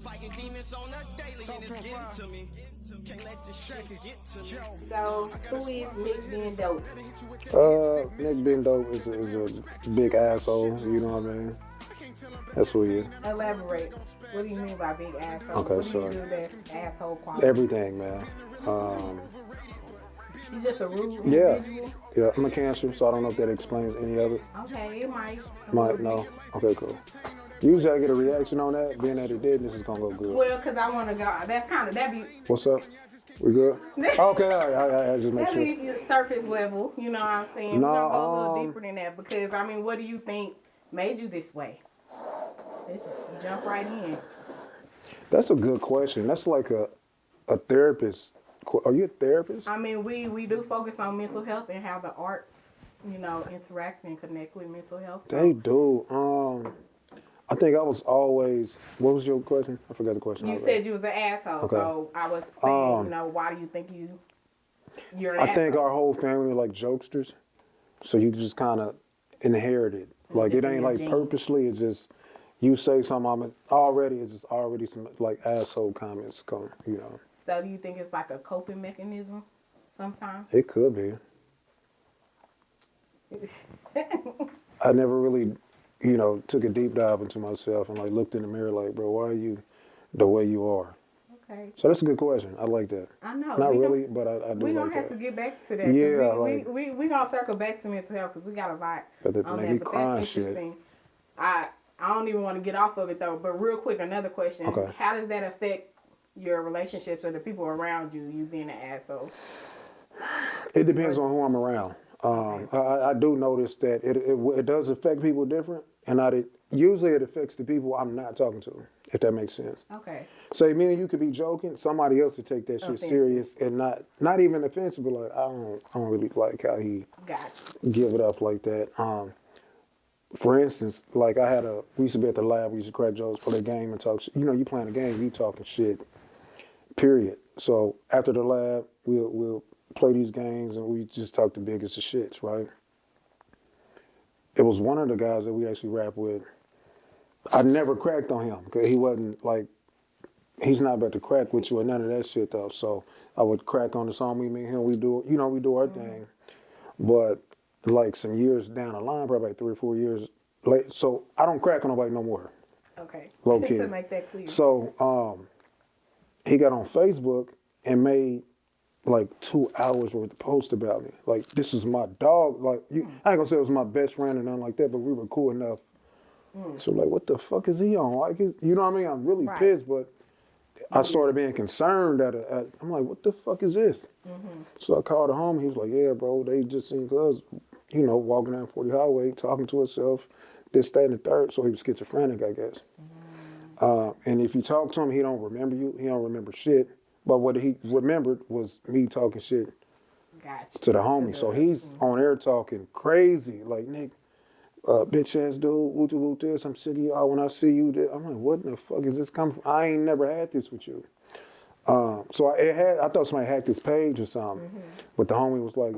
Fighting demons on a daily and it's getting to me. Can't let this shit get to me. So, who is Nick being dope? Nick being dope is a big asshole. You know what I mean? That's who he is. Elaborate. What do you mean by big asshole? Okay, What do you so do that's asshole quality? everything, man. He's just a rude Yeah, individual? yeah. I'm a Cancer, so I don't know if that explains any of it. Okay, it might. Might no. Okay, cool. Usually I get a reaction on that. Being that it did, this is gonna go good. Well, because I want to go. That's kind of, that'd be. What's up? We good? Okay, all right. Just make That'd sure. be surface level, you know what I'm saying? No, We're going to go a little deeper than that because, I mean, what do you think made you this way? Let's just jump right in. That's a good question. That's like a therapist. Are you a therapist? I mean, we do focus on mental health and how the arts, you know, interact and connect with mental health. So. They do. I think I was always. What was your question? I forgot the question. You said you was an asshole, Okay. so I was saying, you know, why do you think you're an I asshole? think our whole family like jokesters, so you just kind of inherit it. Like just it in ain't your like genes. purposely. It's just you say something. It's just already some like asshole comments come. You know. So do you think it's like a coping mechanism sometimes? It could be. I never really, took a deep dive into myself and like looked in the mirror like, bro, why are you the way you are? Okay. So that's a good question. I like that. I know. Not really, but I do We're like going to have that. to get back to that. 'Cause Yeah, we going to circle back to mental health because we got a lot But that on make that. me But cry that's and shit. interesting. I don't even want to get off of it though. But real quick, another question. Okay. How does that affect your relationships or the people around you, you being an asshole? It depends on who I'm around. I do notice that it does affect people different, and usually it affects the people I'm not talking to, if that makes sense. Okay. Say me and you could be joking, somebody else would take that shit Offensive. serious and not even offensive, but like I don't really like how he Gotcha. give it up like that. For instance, like we used to be at the lab, we used to crack jokes, play a game and talk shit. You playing a game, you talking shit, period. So after the lab, we'll play these games and we just talk the biggest of shits, right? It was one of the guys that we actually rap with. I never cracked on him because he wasn't like, he's not about to crack with you or none of that shit though. So I would crack on the song, me and him, we do our thing. But like some years down the line, probably like 3 or 4 years late, so I don't crack on nobody no more. Okay. Low key. To make that clear. So he got on Facebook and made like 2 hours worth of posts about me. Like, this is my dog. Like, I ain't gonna say it was my best friend or nothing like that, but we were cool enough. So like, what the fuck is he on? Like, you know what I mean? I'm really pissed, but I started being concerned I'm like, what the fuck is this? So I called home. He was like, yeah, bro, they just seen cuz, walking down 40 Highway, talking to herself, this, that, and the third. So he was schizophrenic, I guess. And if you talk to him, he don't remember you. He don't remember shit. But what he remembered was me talking shit to the homie. So he's on air talking crazy. Like, Nick, bitch ass dude, woot woot this. I'm sick of y'all when I see you. I'm like, what in the fuck is this coming from? I ain't never had this with you. So I thought somebody hacked his page or something. But the homie was like,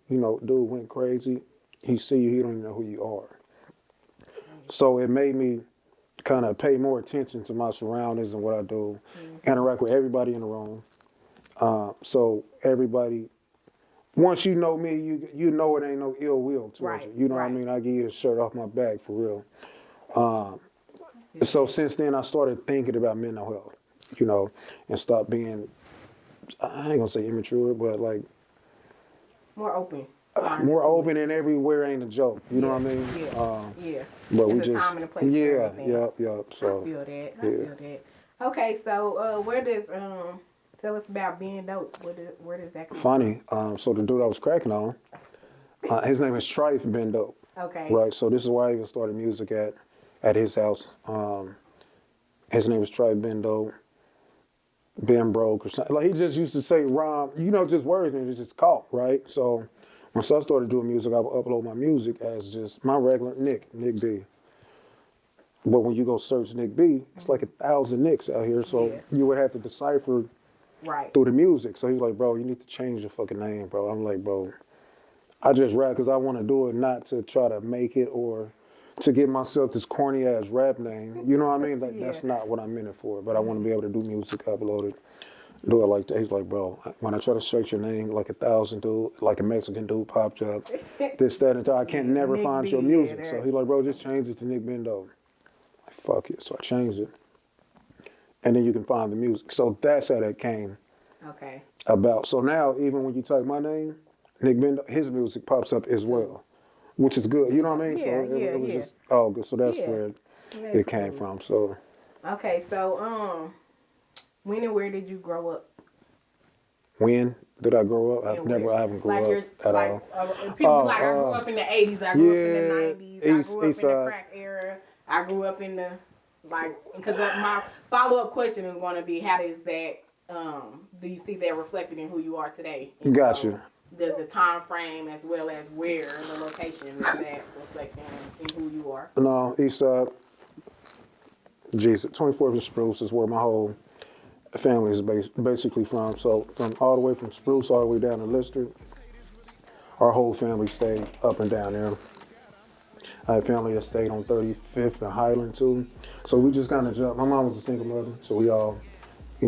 dude went crazy. He see you, he don't even know who you are. So it made me kind of pay more attention to my surroundings and what I do, interact with everybody in the room. So everybody, once you know me, you know it ain't no ill will towards you. You know what I mean? I give you the shirt off my back for real. So since then, I started thinking about mental health, and stop being, I ain't gonna say immature, but like more open. More open and everywhere ain't a joke. You know what I mean? Yeah. But we There's a just time and a place for everything. Yep. So I feel that. Okay, so where does tell us about being dope? Where does that come funny? So the dude I was cracking on, his name is Trife Ben Dope. Okay. Right. So this is where I even started music at his house. His name is Trife Ben Dope. Ben Broke or something. Like he just used to say rhyme, just words and it just caught, right? So once I started doing music, I would upload my music as just my regular Nick B. But when you go search Nick B, it's like 1,000 Nicks out here. So you would have to decipher through the music. So he's like, bro, you need to change your fucking name, bro. I'm like, bro, I just rap because I want to do it, not to try to make it or to give myself this corny ass rap name. You know what I mean? That's not what I'm in it for. But I want to be able to do music, upload it, do it like that. He's like, bro, when I try to search your name, like 1,000 dude, like a Mexican dude popped up, this, that, and that. I can't never Nick find B, your music. yeah, So he's like, bro, just change it to Nick Bendo. Like, fuck it. So I changed it. And then you can find the music. So that's how that came about. So now, even when you type my name, Nick Bendo, his music pops up as well, which is good. You know what I mean? Yeah, so it was just, oh, good. So that's where it came from. So. Okay, so when and where did you grow up? When did I grow up? I haven't grown up at all. People I grew up in the 80s, I grew up in the 90s, I grew up in the crack era, I grew up in the, because my follow-up question is going to be, how does that, do you see that reflected in who you are today? And gotcha. So, does the time frame as well as where the location is that reflecting in who you are? No, East Side. Jesus, 24th and Spruce is where my whole family is basically from. So from all the way from Spruce all the way down to Lister, our whole family stayed up and down there. I had family that stayed on 35th and Highland too. So we just kind of jumped. My mom was a single mother, so we all,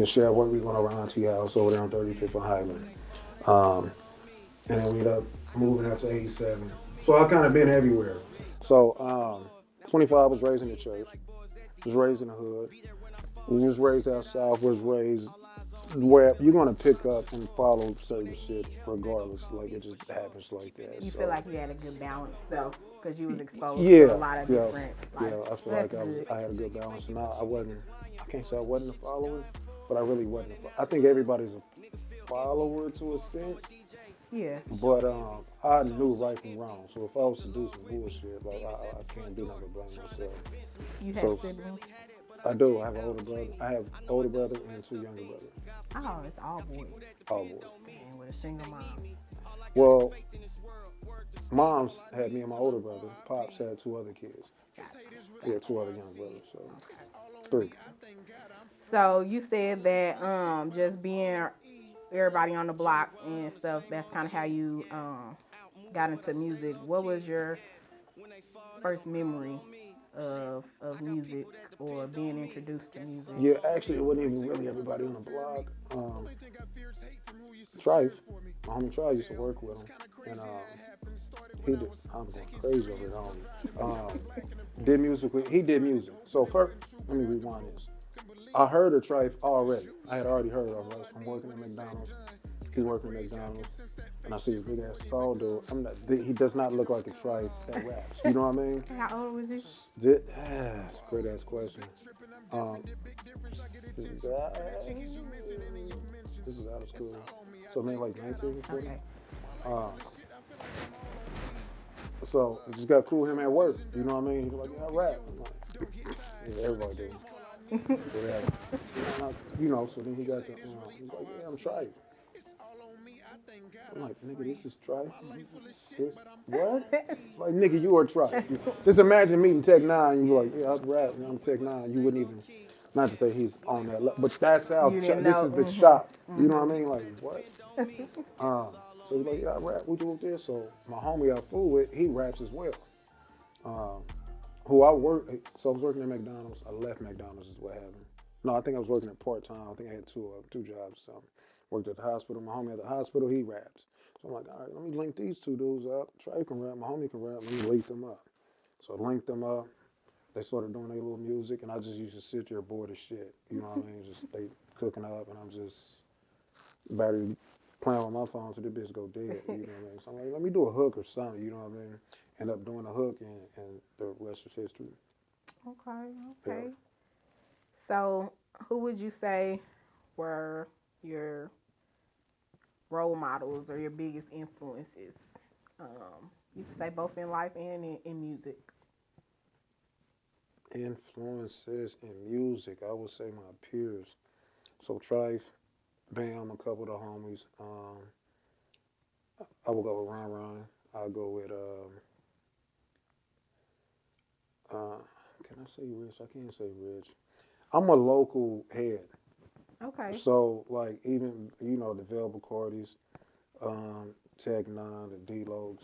shared what we went around to house over there on 35th and Highland. And then we ended up moving out to 87. So I've kind of been everywhere. So 25, I was raised in the church. Was raised in the hood. We was raised out south. Was raised where you're gonna pick up and follow certain shit regardless. Like it just happens like that. You feel like you had a good balance though, because you was exposed to a lot of different. I feel like I had a good balance, and I wasn't. I can't say I wasn't a follower, but I really wasn't. I think everybody's a follower to a sense. Yeah. But I knew right from wrong. So if I was to do some bullshit, like I can't do nothing but blame myself. You have siblings? I do. I have an older brother. I have older brother and 2 younger brothers. Oh, it's all boys. All boys. And with a single mom. Well, mom's had me and my older brother. Pops had 2 other kids. Yeah, 2 other young brothers. So 3. So you said that just being everybody on the block and stuff, that's kind of how you got into music. What was your first memory of music or being introduced to music? Yeah, actually, it wasn't even really everybody on the block. Trife, my homie Trife used to work with him, and he did. I'm going crazy over it, did music with. He did music. So first, let me rewind this. I heard of Trife already. I had already heard of him. I'm working at McDonald's. He working at McDonald's. And I see this big ass tall dude. He does not look like a Trife that raps. You know what I mean? How old was he? That's a great ass question. This is out of school. So maybe like 19 or Okay. So I just got cool with him at work. You know what I mean? He's like, yeah, I rap. I'm like, yeah, everybody do. So then he got the, he's like, yeah, I'm Trife. I'm like, nigga, this is Trife? This, what? Like, nigga, you are Trife. Just imagine meeting Tech 9 and you're like, yeah, I rap, and I'm Tech 9. You wouldn't even, not to say he's on that level, but that's how, this is the shop. You know what I mean? Like, what? So he's like, yeah, I rap, we do this. So my homie I fool with, he raps as well. Who I work, so I was working at McDonald's. I left McDonald's is what happened. No, I think I was working at part-time. I think I had two jobs. So worked at the hospital. My homie at the hospital, he raps. So I'm like, all right, let me link these 2 dudes up. Trey can rap, my homie can rap, let me link them up. So I linked them up. They started doing their little music, and I just used to sit there bored as shit. You know what I mean? Just they cooking up, and I'm just battery playing with my phone till the bitch go dead. You know what I mean? So I'm like, let me do a hook or something. You know what I mean? End up doing a hook, and the rest is history. Okay. Yeah. So who would you say were your role models or your biggest influences? You could say both in life and in music. Influences in music, I would say my peers. So Trife, Bam, a couple of the homies. I will go with Ron. I'll go with can I say Rich? I can't say Rich. I'm a local head. Okay. So like even the Velvet Cardis, Tech Nine, the D-Lokes,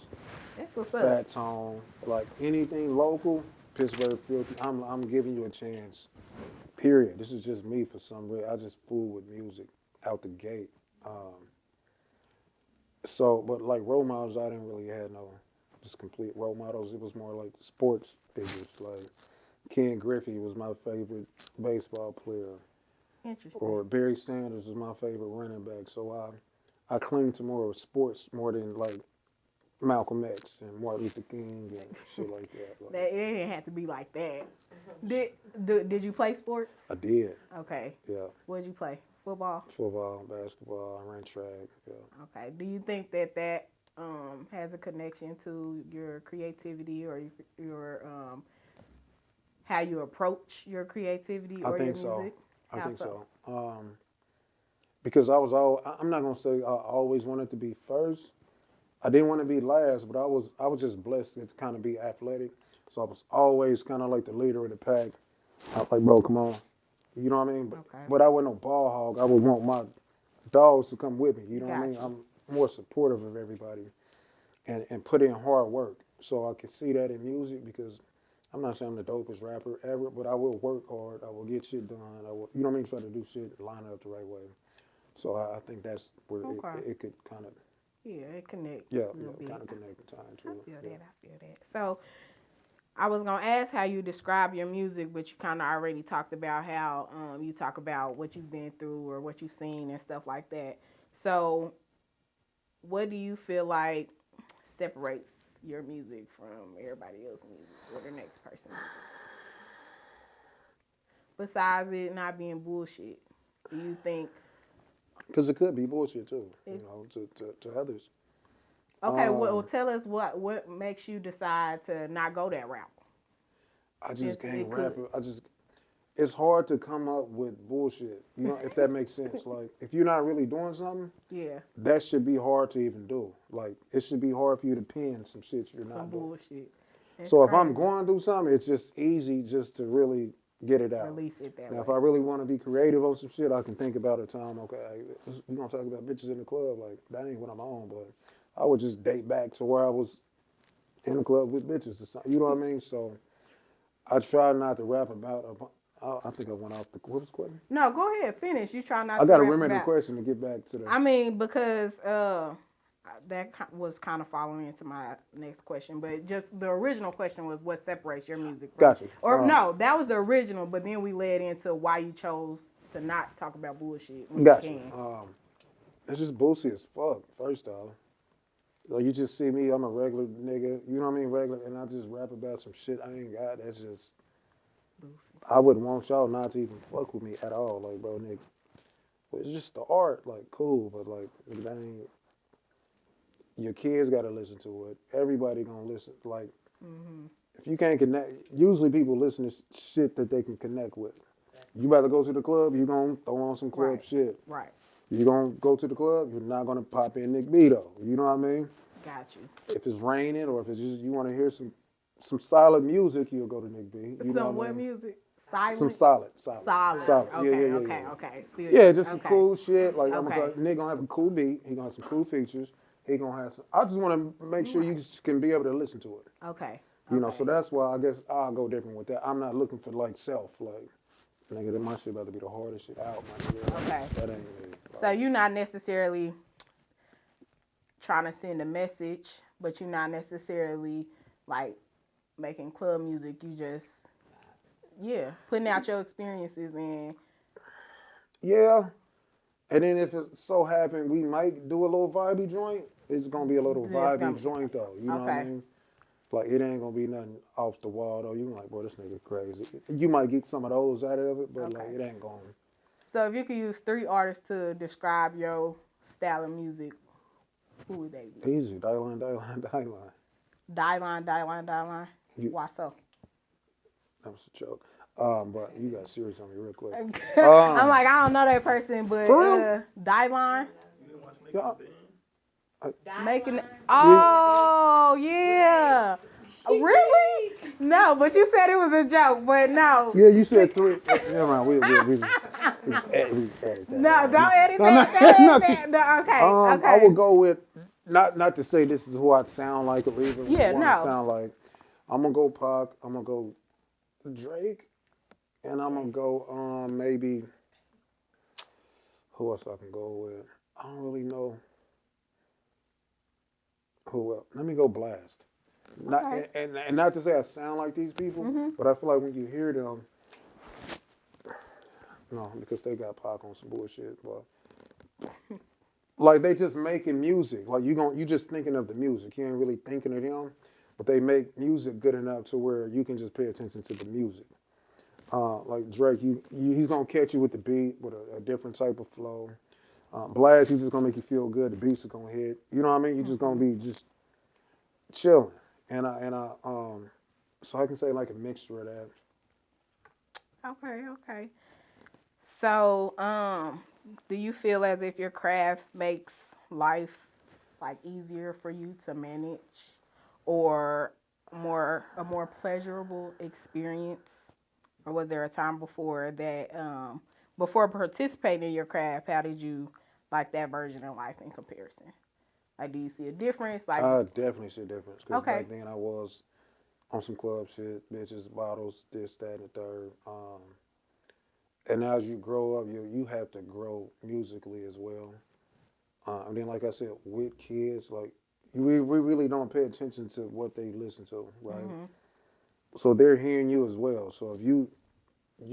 That's what's up. Fat Tone, like anything local, Pittsburgh Filthy. I'm giving you a chance. Period. This is just me for some reason. I just fool with music out the gate. But like role models, I didn't really have no just complete role models. It was more like sports figures. Like Ken Griffey was my favorite baseball player. Interesting. Or Barry Sanders was my favorite running back. So I cling to more of sports more than like Malcolm X and Martin Luther King and shit like that. Like, It didn't have to be like that. Did you play sports? I did. Okay. Yeah. What did you play? Football? Football, basketball, I ran track. Yeah. Okay. Do you think that has a connection to your creativity or your how you approach your creativity or your music? I think so. Because I'm not gonna say I always wanted to be first. I didn't want to be last, but I was just blessed to kind of be athletic. So I was always kind of like the leader of the pack. I was like, bro, come on. You know what I mean? But I wasn't no ball hog. I would want my dogs to come with me. You know what I mean? I'm more supportive of everybody and put in hard work. So I can see that in music because I'm not saying I'm the dopest rapper ever, but I will work hard. I will get shit done. I will, you know what I mean? Try to do shit, line it up the right way. So I think that's where it could kind of. Yeah, it connects. Yeah, kind of connect the time too. I feel that. So I was gonna ask how you describe your music, but you kind of already talked about how you talk about what you've been through or what you've seen and stuff like that. So what do you feel like separates your music from everybody else's music or the next person's music? Besides it not being bullshit, do you think? Because it could be bullshit too, to others. Okay, well, tell us what makes you decide to not go that route. I just can't rap. It's hard to come up with bullshit, if that makes sense. Like, if you're not really doing something, that should be hard to even do. Like, it should be hard for you to pen some shit you're not doing. Bullshit. So if I'm going through something, it's just easy just to really get it out. Release it that way. Now, if I really want to be creative on some shit, I can think about a time, okay, we're going to talk about bitches in the club. Like, that ain't what I'm on, but I would just date back to where I was in the club with bitches or something. You know what I mean? So I try not to rap about, I think I went off what was the question? No, go ahead, finish. You try not to I got to rap remember about the question to get back to that. I mean, because that was kind of following into my next question, but just the original question was what separates your music from, Gotcha. Or no, that was the original, but then we led into why you chose to not talk about bullshit when Gotcha. you can. It's just bullshit as fuck, first off. Like, you just see me, I'm a regular nigga, you know what I mean, regular, and I just rap about some shit I ain't got. That's just, I wouldn't want y'all not to even fuck with me at all. Like, bro, nigga, it's just the art, like, cool, but like, that ain't, your kids gotta listen to it. Everybody gonna listen. Like, if you can't connect, usually people listen to shit that they can connect with. You about to go to the club, you gonna throw on some club shit. Right. You gonna go to the club, you're not gonna pop in Nick B though. You know what I mean? Got you. If it's raining or if it's just you want to hear some solid music, you'll go to Nick B. You know what music? Silent? Some solid. Okay. Yeah, just some cool shit. Like, Nick gonna have a cool beat. He gonna have some cool features. He gonna have some. I just want to make sure you can be able to listen to it. Okay. You know, so that's why I guess I'll go different with that. I'm not looking for like self. Like, nigga, that my shit about to be the hardest shit out, my nigga. Okay. That ain't me. Like, so you're not necessarily trying to send a message, but you're not necessarily like making club music. You just, putting out your experiences and. Yeah. And then if it so happen we might do a little vibey joint, it's gonna be a little vibey joint though. You know what I mean? Like, it ain't gonna be nothing off the wall though. You like, bro, this nigga crazy. You might get some of those out of it, but like, it ain't going. So if you could use 3 artists to describe your style of music, who would they be? Easy, Die-Line. Die-Line. Why so? That was a joke. But you got serious on me real quick. I'm like, I don't know that person, but Die-Line. Making. Oh yeah. Really? No, but you said it was a joke, but no. Yeah, you said 3. Never mind. We edit that. No, don't edit that. No, okay. I would go with not to say this is who I sound like or even Yeah, want to no. sound like. I'm gonna go Pac. I'm gonna go Drake, and I'm gonna go maybe who else I can go with. I don't really know who else. Let me go Blast. Not Okay. and not to say I sound like these people, but I feel like when you hear them, no, because they got Pac on some bullshit, but like they just making music. Like you just thinking of the music. You ain't really thinking of them, but they make music good enough to where you can just pay attention to the music. Like Drake, he's gonna catch you with the beat with a different type of flow. Blast, he's just gonna make you feel good. The beats are gonna hit. You know what I mean? You're just gonna be just chilling. So I can say like a mixture of that. Okay. So, do you feel as if your craft makes life like easier for you to manage, or a more pleasurable experience? Or was there a time before that, before participating in your craft, how did you like that version of life in comparison? Like, do you see a difference? Like, I definitely see a difference because okay, back then I was on some club shit, bitches, bottles, this, that, and the third. And as you grow up, you have to grow musically as well. And then, like I said, with kids, like we really don't pay attention to what they listen to, right? So they're hearing you as well. So if you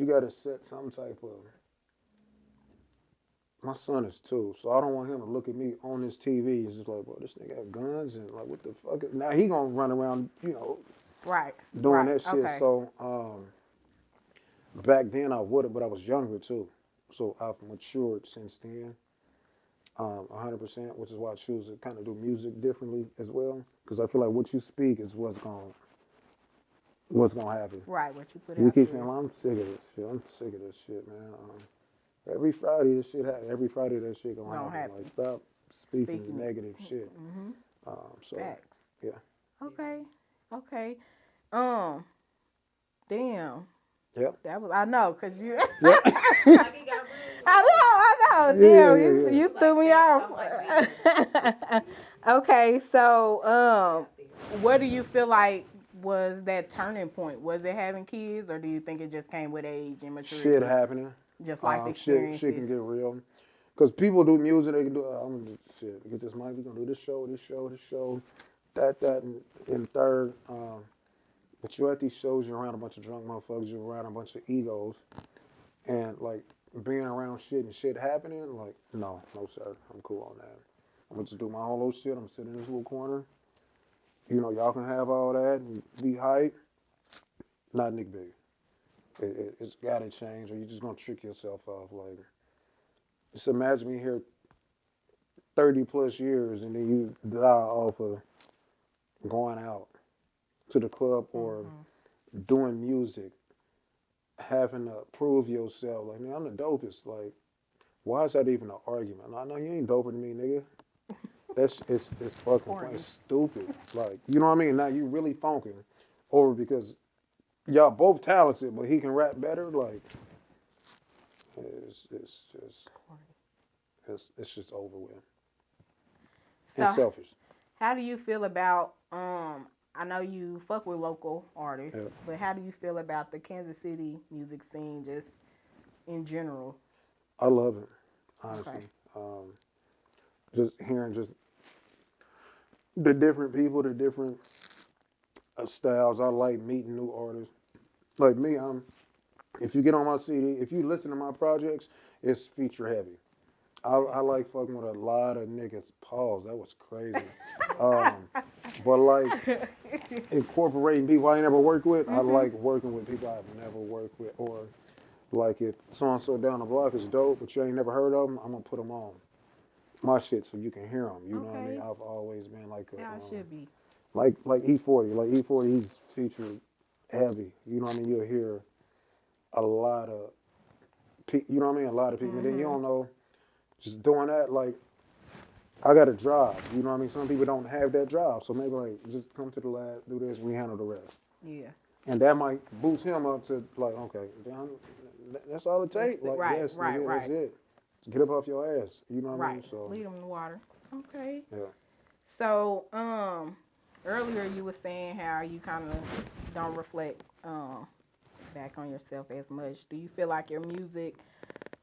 got to set some type of. My son is 2, so I don't want him to look at me on this TV. He's just like, bro, this nigga got guns and like, what the fuck? Now he gonna run around, right, doing that shit. okay, So back then I would have, but I was younger too. So I've matured since then, 100%, which is why I choose to kind of do music differently as well. Because I feel like what you speak is what's gonna happen. right. What you put You out keep saying, there. well, I'm sick of this shit. I'm sick of this shit, man. Every Friday this shit happen. Every Friday that shit gonna Don't happen. happen. Like stop speaking Speaking it. negative shit. So Facts. yeah. Okay. Damn. Yep. That was I know, cause you. Yep. I know. Yeah, Damn, yeah, you yeah. you threw me off. Okay, so what do you feel like was that turning point? Was it having kids, or do you think it just came with age and maturity? Shit happening. Just life Shit can experiences. get real. Cause people do music, they can do. I'm gonna shit. Get this mic. We gonna do this show, that, and third. But you're at these shows, you're around a bunch of drunk motherfuckers, you're around a bunch of egos, and like being around shit and shit happening, like no, sir, I'm cool on that. I'm gonna just do my own little shit. I'm gonna sit in this little corner. Y'all can have all that and be hype. Not Nick Big. It's gotta change, or you're just gonna trick yourself off. Like, just imagine me here 30 plus years, and then you die off of going out to the club or doing music, having to prove yourself. Like, man, I'm the dopest. Like, why is that even an argument? I know you ain't doper than me, nigga. It's fucking plain stupid. Like, you know what I mean? Now you really funking over because y'all both talented, but he can rap better. Like, it's just over with and So, selfish. how do you feel about I know you fuck with local artists, Yeah. but how do you feel about the Kansas City music scene just in general? I love it, honestly. Okay. Just hearing just the different people, the different styles. I like meeting new artists. Like me, if you get on my CD, if you listen to my projects, it's feature heavy. I like fucking with a lot of niggas. Pause. That was crazy. But like incorporating people I ain't never worked with. I like working with people I've never worked with. Or like if so and so down the block is dope, but you ain't never heard of them, I'm gonna put them on my shit so you can hear them. You know what I mean? I've always been like How it should be. like E40. Like E40, he's featured heavy. You know what I mean? You'll hear a lot of, you know what I mean? A lot of people. And then you don't know. Just doing that, like, I got a job. You know what I mean? Some people don't have that job. So maybe, like, just come to the lab, do this, we handle the rest. Yeah. And that might boost him up to, like, okay, that's all it takes. Like, right, yes, right, nigga, right. That's it. Get up off your ass. You know what I Right. mean? So, Lead them in the water. Okay. yeah. So, earlier you were saying how you kind of don't reflect back on yourself as much. Do you feel like your music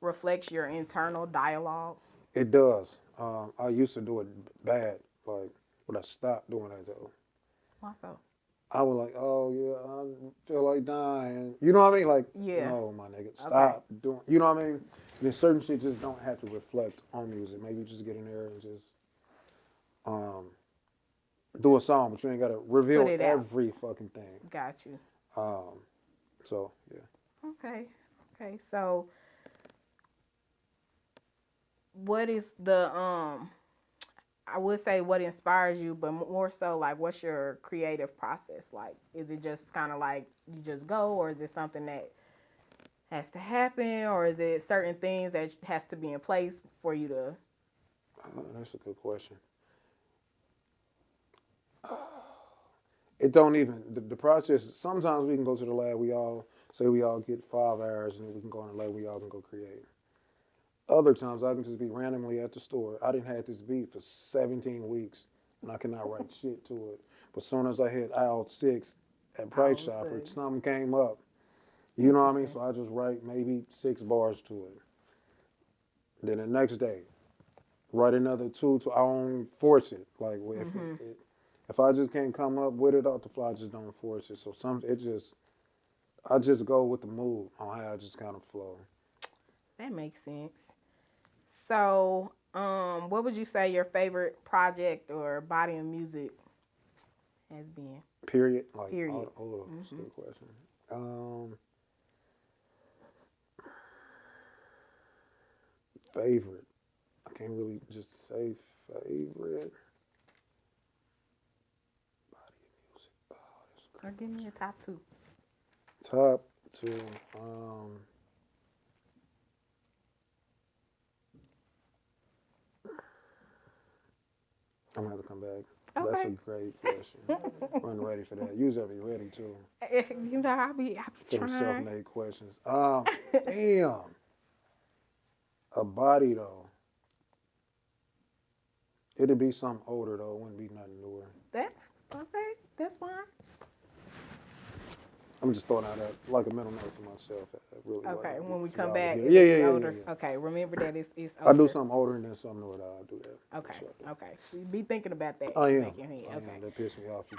reflects your internal dialogue? It does. I used to do it bad, like, but I stopped doing that though. Why so? I was like, oh yeah, I feel like dying. You know what I mean? Like, Yeah. no, my nigga, Okay. stop doing. You know what I mean? Then certain shit just don't have to reflect on music. Maybe you just get in there and just um, do a song, but you ain't gotta reveal Put it out. every fucking thing. Got you. So yeah. Okay. Okay. So, what is the I would say what inspires you, but more so like what's your creative process like? Is it just kind of like you just go, or is it something that has to happen, or is it certain things that has to be in place for you to? That's a good question. It don't even the process. Sometimes we can go to the lab. We all say we all get 5 hours, and then we can go in the lab. We all can go create. Other times I can just be randomly at the store. I didn't have this beat for 17 weeks, and I cannot write shit to it. But as soon as I hit aisle 6 at Price Chopper, something came up. You know what I mean? So I just write maybe 6 bars to it. Then the next day, write another 2 to I don't force it. Like if I just can't come up with it off the fly, I just don't force it. So I just go with the mood on how I just kind of flow. That makes sense. So, what would you say your favorite project or body of music has been? Period. Like, Period. That's a good question. Favorite. I can't really just say favorite. Body of music. Oh, that's Or give me your top 2. top 2. I'm gonna have to come back. Okay. That's a great question. Wasn't ready for that. Usually I be ready too. You know, I be For trying. self-made questions. Damn. A body though. It'd be something older though. It wouldn't be nothing newer. That's okay. That's fine. I'm just throwing out like a mental note for myself. Really Okay, when we for come y'all back, to it'll hear. be Yeah. older. Okay, remember that it's older. I do something older and then something newer. I'll do that. Okay, Sure. okay. You be thinking about that. I am. Okay. That pissed me off. You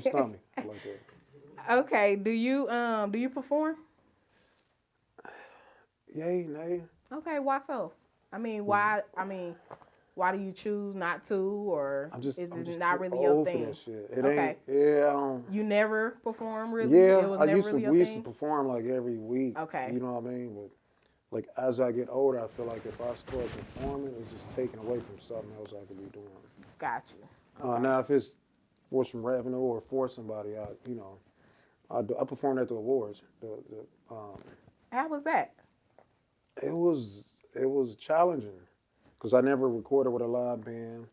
stunned me. I like that. Okay. Do you perform? Yay, nay. Okay. Why so? Why do you choose not to, or I'm just not too really your old thing? for that shit. It Okay. ain't. Yeah, I don't. You never perform really? Yeah, It was I never used really to. your We used to thing? perform like every week. Okay. You know what I mean? But like as I get older, I feel like if I start performing, it's just taken away from something else I could be doing. Got you. Okay. Now, if it's for some revenue or for somebody, I performed at the awards. How was that? It was challenging because I never recorded with a live band.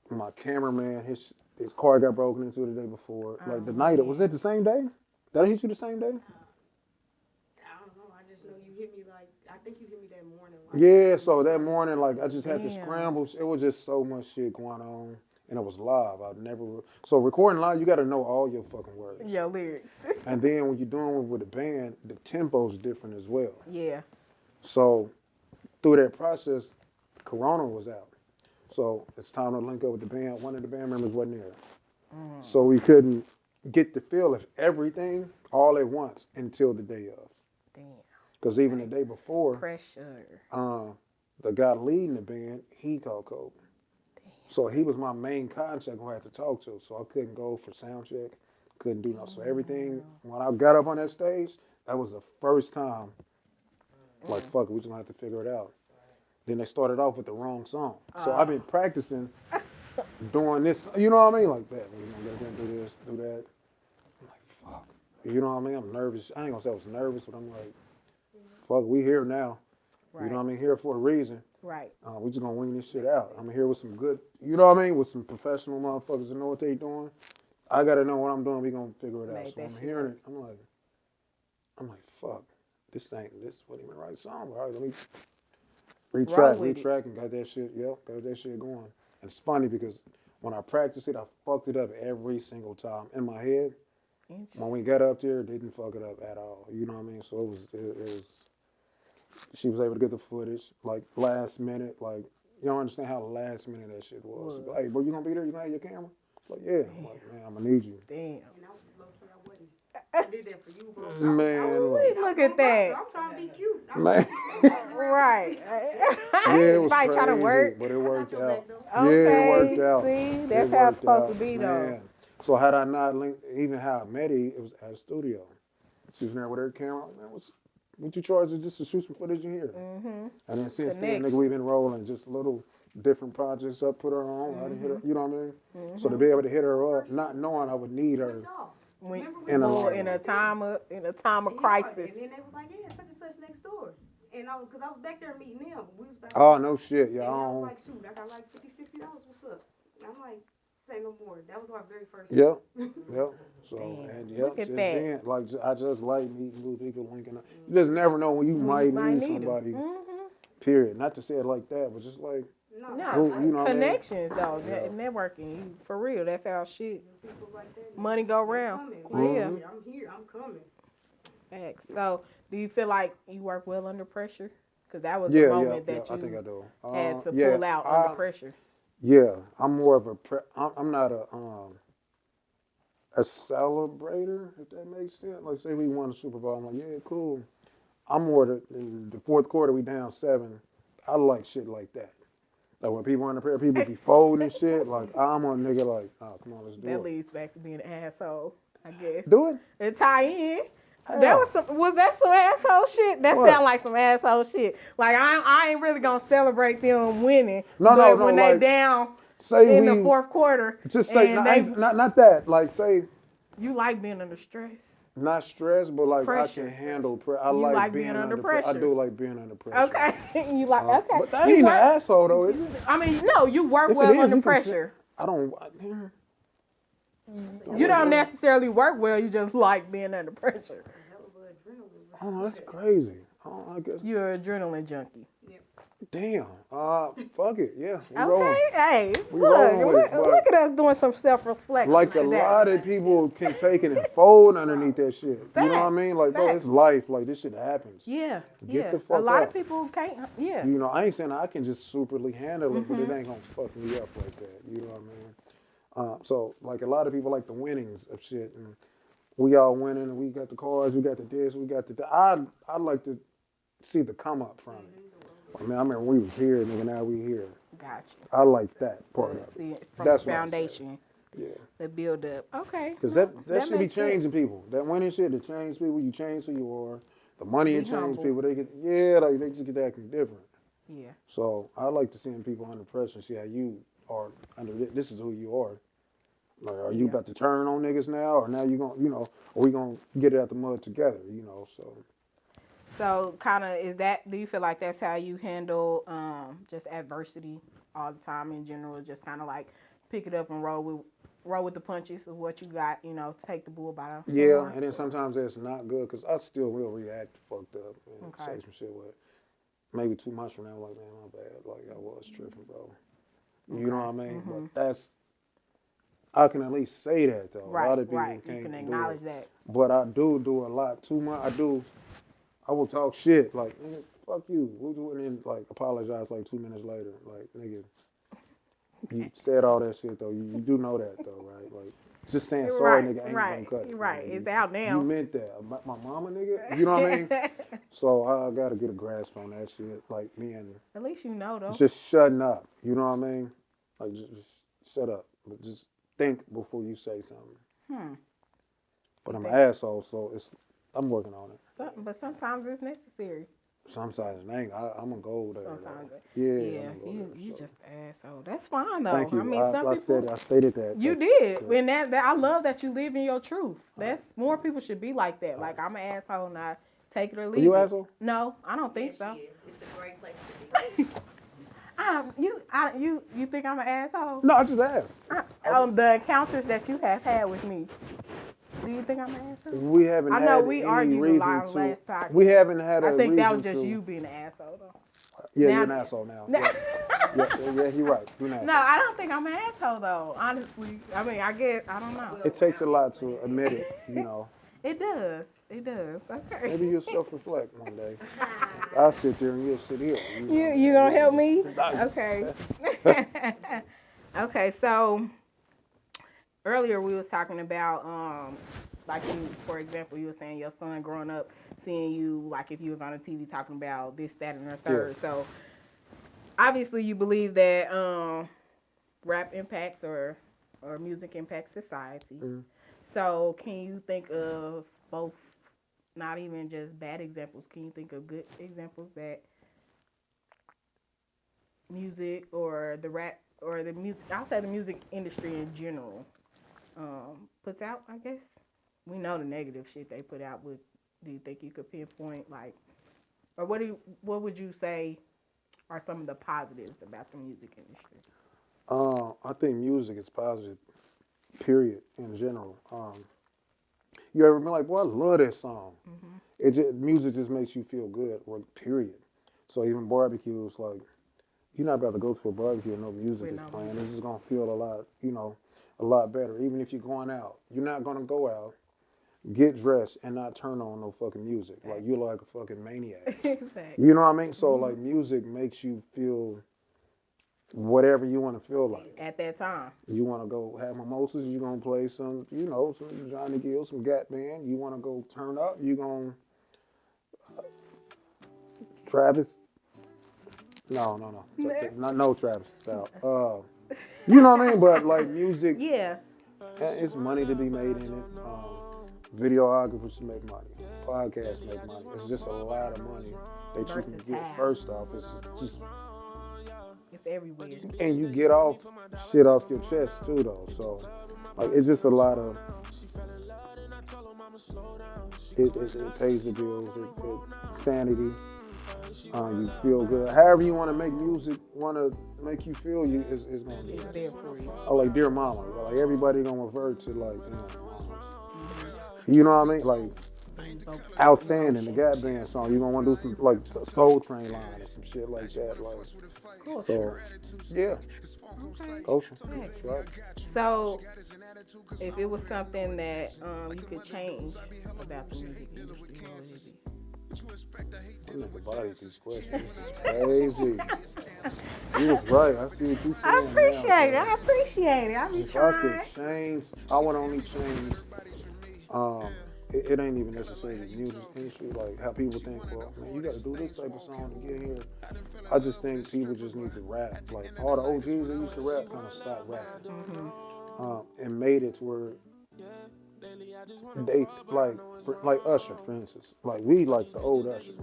My cameraman, his car got broken into the day before. Like the night, was it the same day? Did I hit you the same day? I don't know. I just know you hit me I think you hit me that morning. Yeah, so that morning, like I just had to scramble. It was just so much shit going on, and it was live. So recording live, you got to know all your fucking words. Your lyrics. And then when you're doing it with a band, the tempo's different as well. Yeah. So through that process, Corona was out. So it's time to link up with the band. One of the band members wasn't there. So we couldn't get the feel of everything all at once until the day of. Damn. Because even the day before, Pressure. the guy leading the band, he caught COVID. Damn. So he was my main contact who I had to talk to. So I couldn't go for sound check, couldn't do nothing. So everything, when I got up on that stage, that was the first time, like, fuck it, we just gonna have to figure it out. Then they started off with the wrong song. So I've been practicing doing this, you know what I mean? Like that. We're gonna get into this, do that. I'm like, fuck. You know what I mean? I'm nervous. I ain't gonna say I was nervous, but I'm like, fuck, we here now. Right. You know what I mean? Here for a reason. Right. We just gonna wing this shit out. I'm here with some good, you know what I mean? With some professional motherfuckers that know what they doing. I gotta know what I'm doing. We gonna figure it out. So I'm hearing it. I'm like, fuck. This wasn't even the right song. All right, let me. Retract, with it. retract, and got that shit. Yep, got that shit going. And it's funny because when I practiced it, I fucked it up every single time in my head. When we got up there, didn't fuck it up at all. You know what I mean? So it was. She was able to get the footage like last minute. Like you don't understand how last minute that shit was. Like, hey, bro, you gonna be there? You gonna have your camera? Like, yeah. I'm like, man, I'm gonna need you. Damn. And I was low-key, I wasn't. I did that for you, bro. Man, Look at that. I'm trying to be cute. man. Right. Yeah, it was Everybody crazy, trying to work. but it worked your out. back, Yeah, it worked out. See, that's It how it's worked supposed out, to be, though. man. So had I not linked, even how I met her, it was at a studio. She was in there with her camera. Man, what you charge just to shoot some footage in here? Mm-hmm. And then since then, Connection. nigga, we've been rolling just little different projects up, put her on. I didn't hit her, you know what I mean? So to be able to hit her up, not knowing I would need her. When In a you line. in a time of crisis. And then they was like, yeah, such and such next door. And because I was back there meeting them. We was back Oh, there. no shit. Yeah, And I I was don't. like, shoot, I got like $50, $60. What's up? And I'm like, say no more. That was our very first. Yep. Yep. So, Damn. and Look yep, at since that. then, like, I just like meeting new people, linking up. You just never know when you might need somebody, period. Not to say it like that, but just like, No, No, you know what I mean? connections though, Yeah. networking. For real, that's how shit. people like that. Money go They round. coming. Yeah. I'm here. I'm coming. Facts. So, do you feel like you work well under pressure? Because that was yeah, the moment yeah, that I think I you do. had to Yeah, pull out under pressure. Yeah, I'm more of a I'm not a celebrator, if that makes sense. Like say we won the Super Bowl, I'm like, yeah, cool. I'm more in the fourth quarter we down 7. I like shit like that. Like when people under pressure, people be folding and shit. Like I'm a nigga like, oh come on, let's do That it. leads back to being an asshole, I guess. Do it. It tie in. Hell. That was that some asshole shit? That What? sound like some asshole shit. Like I ain't really gonna celebrate them winning. No, but no, when like, they down say in we the fourth quarter, just say and not that. Like say you like being under stress. not stress, but like Pressure. I can handle pressure. I You like being under pressure. I pressure. do like being under pressure. Okay, you like okay. But that You ain't an work- asshole though, is it? I mean, no, you work If it well is, under you can- pressure. I don't. You don't necessarily work well. You just like being under pressure. I don't know. That's crazy. I guess. You're an adrenaline junkie. Damn. Fuck it. Yeah. We Okay, rolling. hey, We rolling with it, look at us doing some self-reflection. Like a today. lot of people can take it and fold underneath that shit. You know what I Facts, mean? Like, bro, it's facts. life. Like, this shit happens. Yeah, Get yeah. the A fuck lot up. of people can't. Yeah. You know, I ain't saying I can just superly handle it, but Mm-hmm. it ain't gonna fuck me up like that. You know what I mean? So, like, a lot of people like the winnings of shit, and we all winning, and we got the cars, we got the this, we got the. I like to see the come up from it. I mean, I remember we was here, nigga. Now we here. Gotcha. I like that part of it. See it from That's the what I said. foundation, Yeah. the build up. Okay. Because well, that should be makes sense. changing people. That winning shit, it change people. You change who you are. The money, Be it change humble. people. They they just get acting different. Yeah. So I like to seeing people under pressure and see how you are under this is who you are. Like, are you Yeah. about to turn on niggas now, or now you gonna, are we gonna get it out the mud together? So, kind of, do you feel like that's how you handle just adversity all the time in general? Just kind of like pick it up and roll with the punches of what you got. Take the bull by the Yeah, horn. and then sometimes that's not good because I still will react fucked up and Okay. say some shit with. Maybe 2 months from now, I'm like, man, my bad. Like I was tripping, bro. You know what I mean? Mm-hmm. But I can at least say that though. Right, A lot of people right. can't You can do acknowledge it. that. But I do a lot. 2 months, I will talk shit like, nigga, fuck you. And then like apologize like 2 minutes later. Like, nigga, you said all that shit though. You do know that though, right? Like, just saying sorry, nigga, ain't right, gonna cut it. right. Nigga. It's out now. You meant that. My mama, nigga. You know what I mean? So I gotta get a grasp on that shit. Like me and At least you know though. just shutting up. You know what I mean? Like just shut up. But just think before you say something. But I'm an asshole, so I'm working on it. But sometimes it's necessary. Sometimes it ain't. I'm gonna go there. Sometimes. Yeah. You just an asshole. That's fine though. Thank you. I mean, some people. I stated that. You did, and that I love that you live in your truth. That's more people should be like that. Like I'm an asshole, and I take it or leave you it. an asshole? No, I don't think Yes, so. she is. It's a great place to be. You think I'm an asshole? No, I just asked. On the encounters that you have had with me, do you think I'm an asshole? We haven't I had know we any argued a reason lot to. last podcast. We haven't had a I think that was reason just to. you being an asshole though. Yeah, Now- you're an asshole now. Yeah, yeah, you're right. You're an asshole. No, I don't think I'm an asshole though. Honestly, I mean, I guess I don't know. It takes a lot to admit it, It does. It does. Okay. Maybe you'll self-reflect one day. I'll sit there and you'll sit here. You gonna help me? Nice. Okay. Okay. So earlier we was talking about like you, for example, you were saying your son growing up, seeing you like if you was on the TV talking about this, that, and the third. Yeah. So obviously you believe that rap impacts or music impacts society. Mhm. So can you think of both, not even just bad examples, can you think of good examples that music or the rap or the music, I'll say the music industry in general, puts out, I guess? We know the negative shit they put out, but do you think you could pinpoint like, or what would you say are some of the positives about the music industry? I think music is positive, period, in general. You ever been like, boy, I love that song. Music just makes you feel good, or period. So even barbecues, like, you're not about to go to a barbecue and no music is playing. It's just gonna feel a lot better. Even if you're going out, you're not gonna go out, get dressed, and not turn on no fucking music. Like you're like a fucking maniac. You know what I mean? So like music makes you feel whatever you want to feel like. At that time. You want to go have mimosas, you're going to play some, some Johnny Gill, some Gap Band. You want to go turn up, you're going to Travis. No. No Travis. So, you know what I mean? But like music, Yeah. it's money to be made in it. Videographers make money. Podcasts make money. It's just a lot of money that you can get. First off, it's just... It's everywhere. And you get shit off your chest too, though. So, like, it's just a lot of. It pays the bills. It sanity. You feel good. However you want to make music, want to make you feel is gonna be there for you. Oh, like Dear Mama. Like everybody gonna revert to like, you know what I mean? Like, Outstanding, the Gap Band song. You gonna want to do some like Soul Train line or some shit like that. Like, so yeah. Culture. Right. So, if it was something that you could change about the music industry, what would it be? I'm not the body of these questions. This is crazy. You was right. I see what you saying. I appreciate it. I be If I trying. could change, I would only change. It ain't even necessarily the music industry. Like how people think, well, man, you got to do this type of song to get here. I just think people just need to rap. Like all the OGs that used to rap kind of stopped rapping, and made it to where they like Usher, for instance. Like we like the old Usher.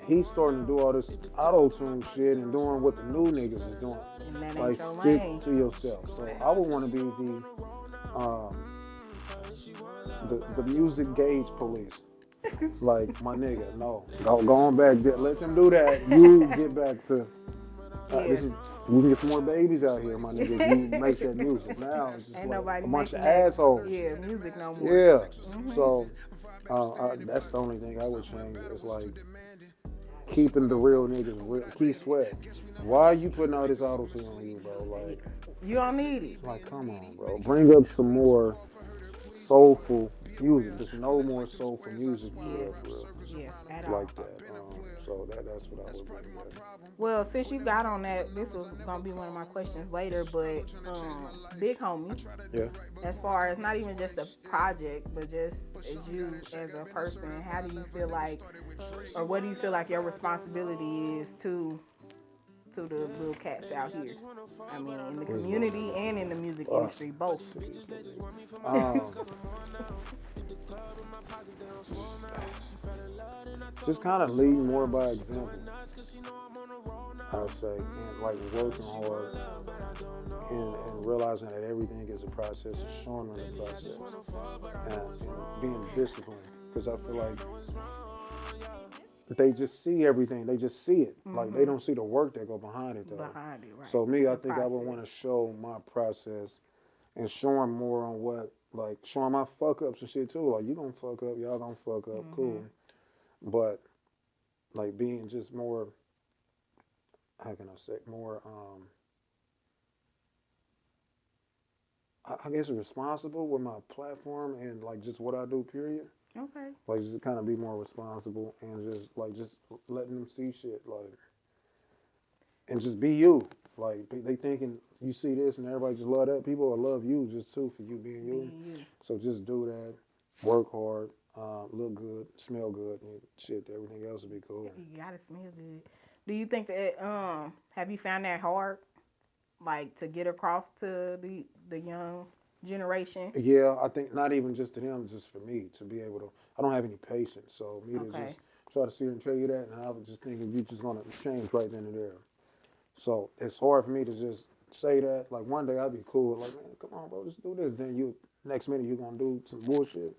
He's starting to do all this auto tune shit and doing what the new niggas is doing. Like stick to yourself. So I would want to be the music gauge police. Like my nigga, no, go on back there. Let them do that. You get back to we can get some more babies out here, my nigga. You make that music. Now it's just like a bunch of assholes. Yeah, music no more. Yeah. So that's the only thing I would change. Is like keeping the real niggas real. Keith Sweat. Why are you putting all this auto tune on you, bro? Like you don't need it. Like come on, bro. Bring up some more soulful music. There's no more soulful music for real. Yeah, at all. Like that. So that's what I would bring up. Well, since you got on that, this was gonna be one of my questions later, but Big Homie. Yeah. As far as not even just a project, but just as you as a person, how do you feel like, or what do you feel like your responsibility is to the little cats out here? I mean, in the community and in the music industry, both. Just kind of lead more by example, I would say, and like working hard and realizing that everything is a process and showing them the process and being disciplined, because I feel like they just see everything. They just see it. Like they don't see the work that go behind it though. Behind it, right. So me, I think I would want to show my process and show them more on what, like showing my fuck ups and shit too. Like you gonna fuck up, y'all gonna fuck up, cool. But like being just more how can I say, more, I guess responsible with my platform and like just what I do, period. Okay. Like just kind of be more responsible and just letting them see shit like and just be you. Like they thinking you see this and everybody just love that. People will love you just too for you being you. Being you. So just do that. Work hard. Look good. Smell good. And shit. Everything else will be cool. You gotta smell good. Do you think that have you found that hard, like to get across to the young generation? Yeah, I think not even just to them, just for me to be able to. I don't have any patience, so me to Okay. just try to sit here and tell you that, and I was just thinking you just gonna change right then and there. So it's hard for me to just say that. Like one day I'd be cool, like man, come on, bro, just do this. Then you next minute you're gonna do some bullshit.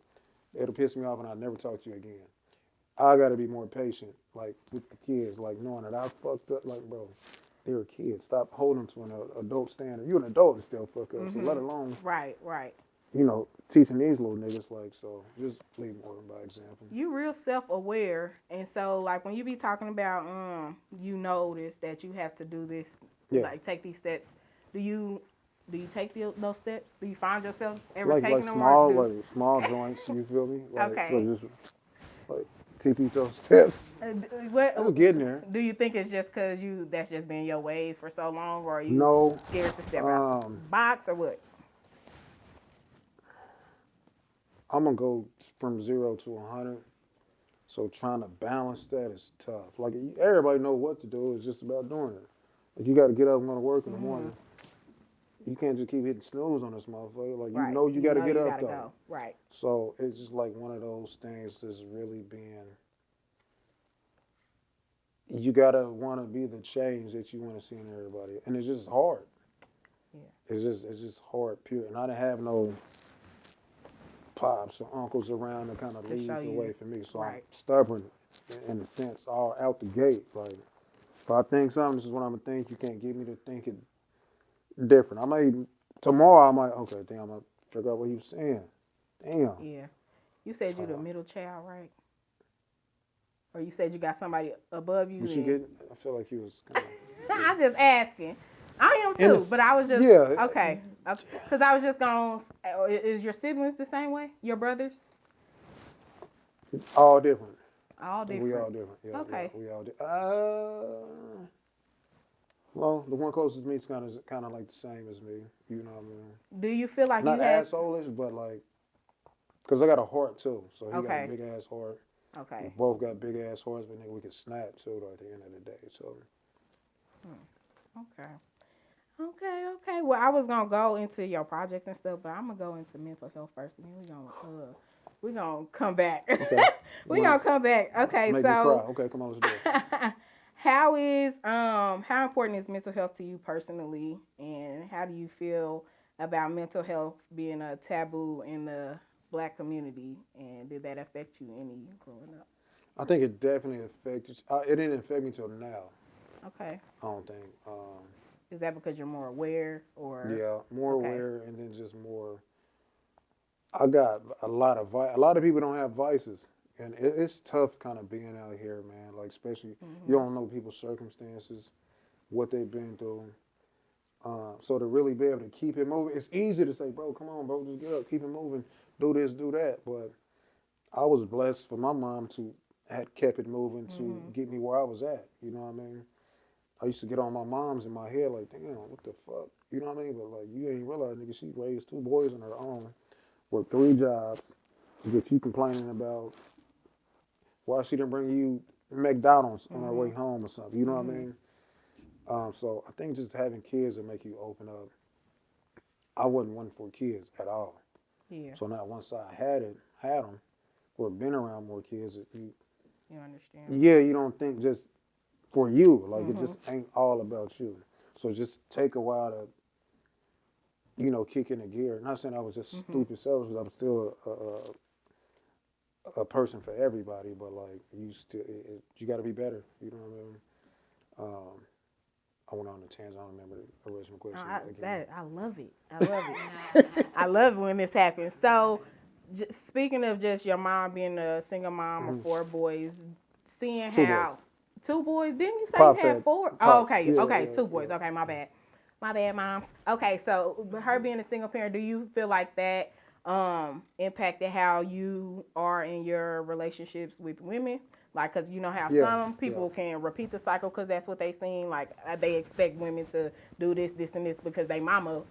It'll piss me off, and I'll never talk to you again. I gotta be more patient, like with the kids, like knowing that I fucked up. Like bro, they're kids. Stop holding them to an adult standard. You're an adult and still fuck up. So let alone Right, right. teaching these little niggas like so. Just lead more by example. You real self-aware, and so like when you be talking about you notice that you have to do this, Yeah. like take these steps. Do you take those steps? Do you find yourself ever Like taking like them? small Or like small joints. You feel me? Like, Okay. So just like TP those steps. What I was getting there. do you think it's just because that's just been your ways for so long, or are you No. scared to step out the box, or what? I'm gonna go from 0 to 100. So trying to balance that is tough. Like everybody know what to do. It's just about doing it. Like you got to get up and go to work in the morning. You can't just keep hitting snooze on this motherfucker. Like Right. you got to get up gotta though. go. Right. So it's just like one of those things that's really being. You gotta want to be the change that you want to see in everybody, and it's just hard. Yeah. It's just hard, pure. And I didn't have no pops or uncles around to kind of lead the way for me. So I'm stubborn in a sense, all out the gate. Like if I think something, this is what I'm gonna think. You can't get me to think it different. Tomorrow I might okay, damn, I'm gonna figure out what he was saying. Damn. Yeah. You said you're the middle child, right? Or you said you got somebody above you? Was she getting? I feel like he was. I'm just asking. I am too, but I was just okay. Because I was just going. Is your siblings the same way? Your brothers? All different. All different. We all different. Yeah, okay. Yeah, we all different. Well, the one closest to me is kind of like the same as me. You know what I mean? Do you feel like not you had asshole-ish, but like, cause I got a heart too. So he got a big ass heart. Okay. We both got big ass hearts, but nigga, we can snap too at the end of the day. So. Okay. Well, I was gonna go into your projects and stuff, but I'm gonna go into mental health first, and then we're gonna come back. Okay. We're gonna come back. Okay. Make me cry. Okay, come on, let's do it. How important is mental health to you personally, and how do you feel about mental health being a taboo in the Black community, and did that affect you any growing up? I think it definitely affected. It didn't affect me till now. Okay. I don't think. Is that because you're more aware, or? Yeah, more aware, and then just more. I got a lot of people don't have vices, and it's tough kind of being out here, man. Like especially you don't know people's circumstances, what they've been through. So to really be able to keep it moving, it's easy to say, bro, come on, bro, just get up, keep it moving, do this, do that. But I was blessed for my mom to had kept it moving to get me where I was at. You know what I mean? I used to get on my mom's in my head like, damn, what the fuck? You know what I mean? But like, you ain't realize, nigga, she raised 2 boys on her own, worked 3 jobs, to get you complaining about why she didn't bring you McDonald's on her way home or something. You know what I mean? So I think just having kids will make you open up. I wasn't one for kids at all. Yeah. So now once I had them, or been around more kids, you understand. Yeah, you don't think just for you. Like it just ain't all about you. So just take a while to, kick in the gear. Not saying I was just stupid selfish, because I'm still a person for everybody, but like you got to be better. You know what I mean? I went on a tangent. I don't remember the original question. I love it. I love it when this happens. So, speaking of just your mom being a single mom of 4 boys, seeing how 2 boys. Didn't you say Pops you had had 4? Pops, Oh, okay, yeah, okay, yeah, 2 boys. yeah. Okay, my bad. My bad, moms. Okay, so her being a single parent, do you feel like that impacted how you are in your relationships with women? Like, cause you know how Yeah, some people can repeat the cycle because that's what they seen. Like, they expect women to do this, this, and this because they mama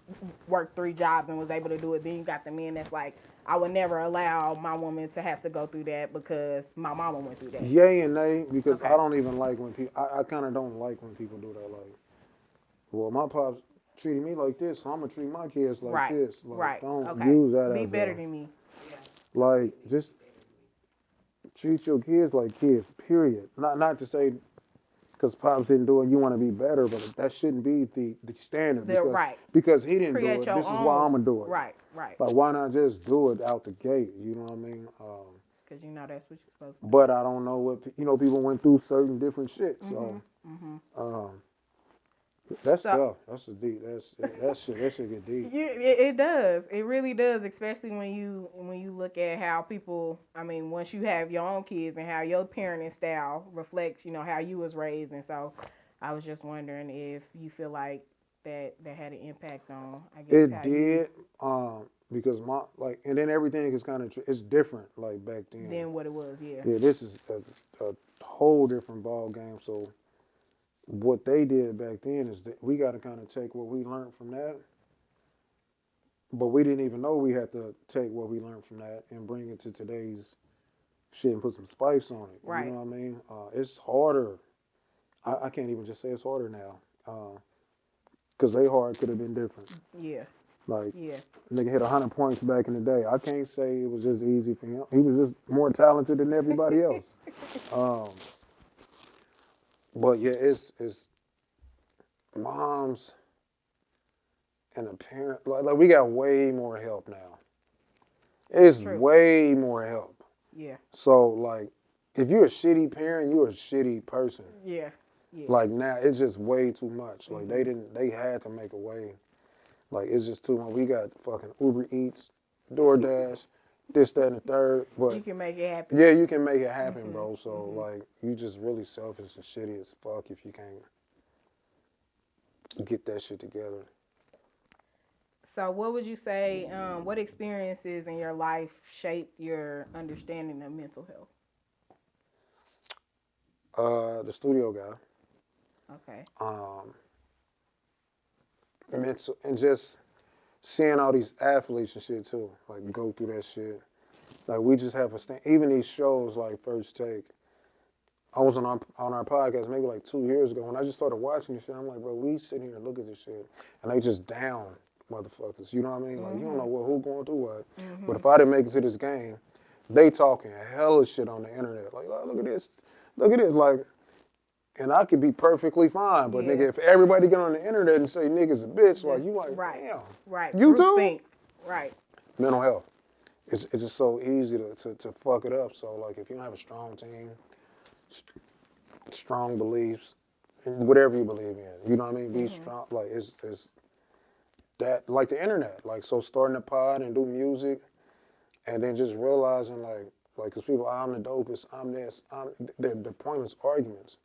worked 3 jobs and was able to do it. Then you got the men that's like, I would never allow my woman to have to go through that because my mama went through that. Yay and nay, because Okay. I don't even like when people. I kind of don't like when people do that. Like, well, my pops treated me like this, so I'm gonna treat my kids like Right, this. Like, right. don't Okay. use that Be as better a than me. like. Just treat your kids like kids. Period. Not to say because pops didn't do it, you want to be better, but that shouldn't be the standard They're because right. because he didn't Create do it. your This is own. why I'm gonna do it. Right, right. Like, why not just do it out the gate? You know what I mean? Because you know that's what you're supposed to do. But I don't know what people went through certain different shit. So that's tough. That's a deep. That shit get deep. It does. It really does, especially when you look at how people. I mean, once you have your own kids and how your parenting style reflects, how you was raised, and so I was just wondering if you feel like that had an impact on. I guess It how did. Because and then everything is kind of it's different like back then. Than what it was. Yeah. Yeah, this is a whole different ball game. So what they did back then is that we got to kind of take what we learned from that, but we didn't even know we had to take what we learned from that and bring it to today's shit and put some spice on it. Right. You know what I mean? It's harder. I can't even just say it's harder now, because they hard could have been different. Yeah. Like, Yeah. nigga hit 100 points back in the day. I can't say it was just easy for him. He was just more talented than everybody else. But yeah, it's moms and a parent. Like we got way more help now. It's True. way more help. Yeah. So like, if you're a shitty parent, you're a shitty person. Yeah. Yeah. Like now, it's just way too much. Like they had to make a way. Like it's just too much. We got fucking Uber Eats, DoorDash, this, that, and the third. But you can make it happen. yeah, you can make it happen, bro. So like, you just really selfish and shitty as fuck if you can't get that shit together. So what would you say, what experiences in your life shaped your understanding of mental health? The studio guy. Okay. Mental and just seeing all these athletes and shit too, like go through that shit. Like we just have even these shows like First Take. I was on our podcast maybe like 2 years ago when I just started watching this shit. I'm like, bro, we sit here and look at this shit, and they just down motherfuckers. You know what I mean? Like you don't know who going through what. But if I didn't make it to this game, they talking hella shit on the internet. Like, oh, look at this, like. And I could be perfectly fine, but nigga, if everybody get on the internet and say nigga's a bitch, like you like, damn, right, you too? Right. Mental health, it's just so easy to fuck it up. So like, if you don't have a strong team, strong beliefs, and whatever you believe in, you know what I mean? Be strong. Like it's that like the internet. Like so, starting a pod and do music, and then just realizing like, cause people, I'm the dopest, I'm this, the pointless arguments.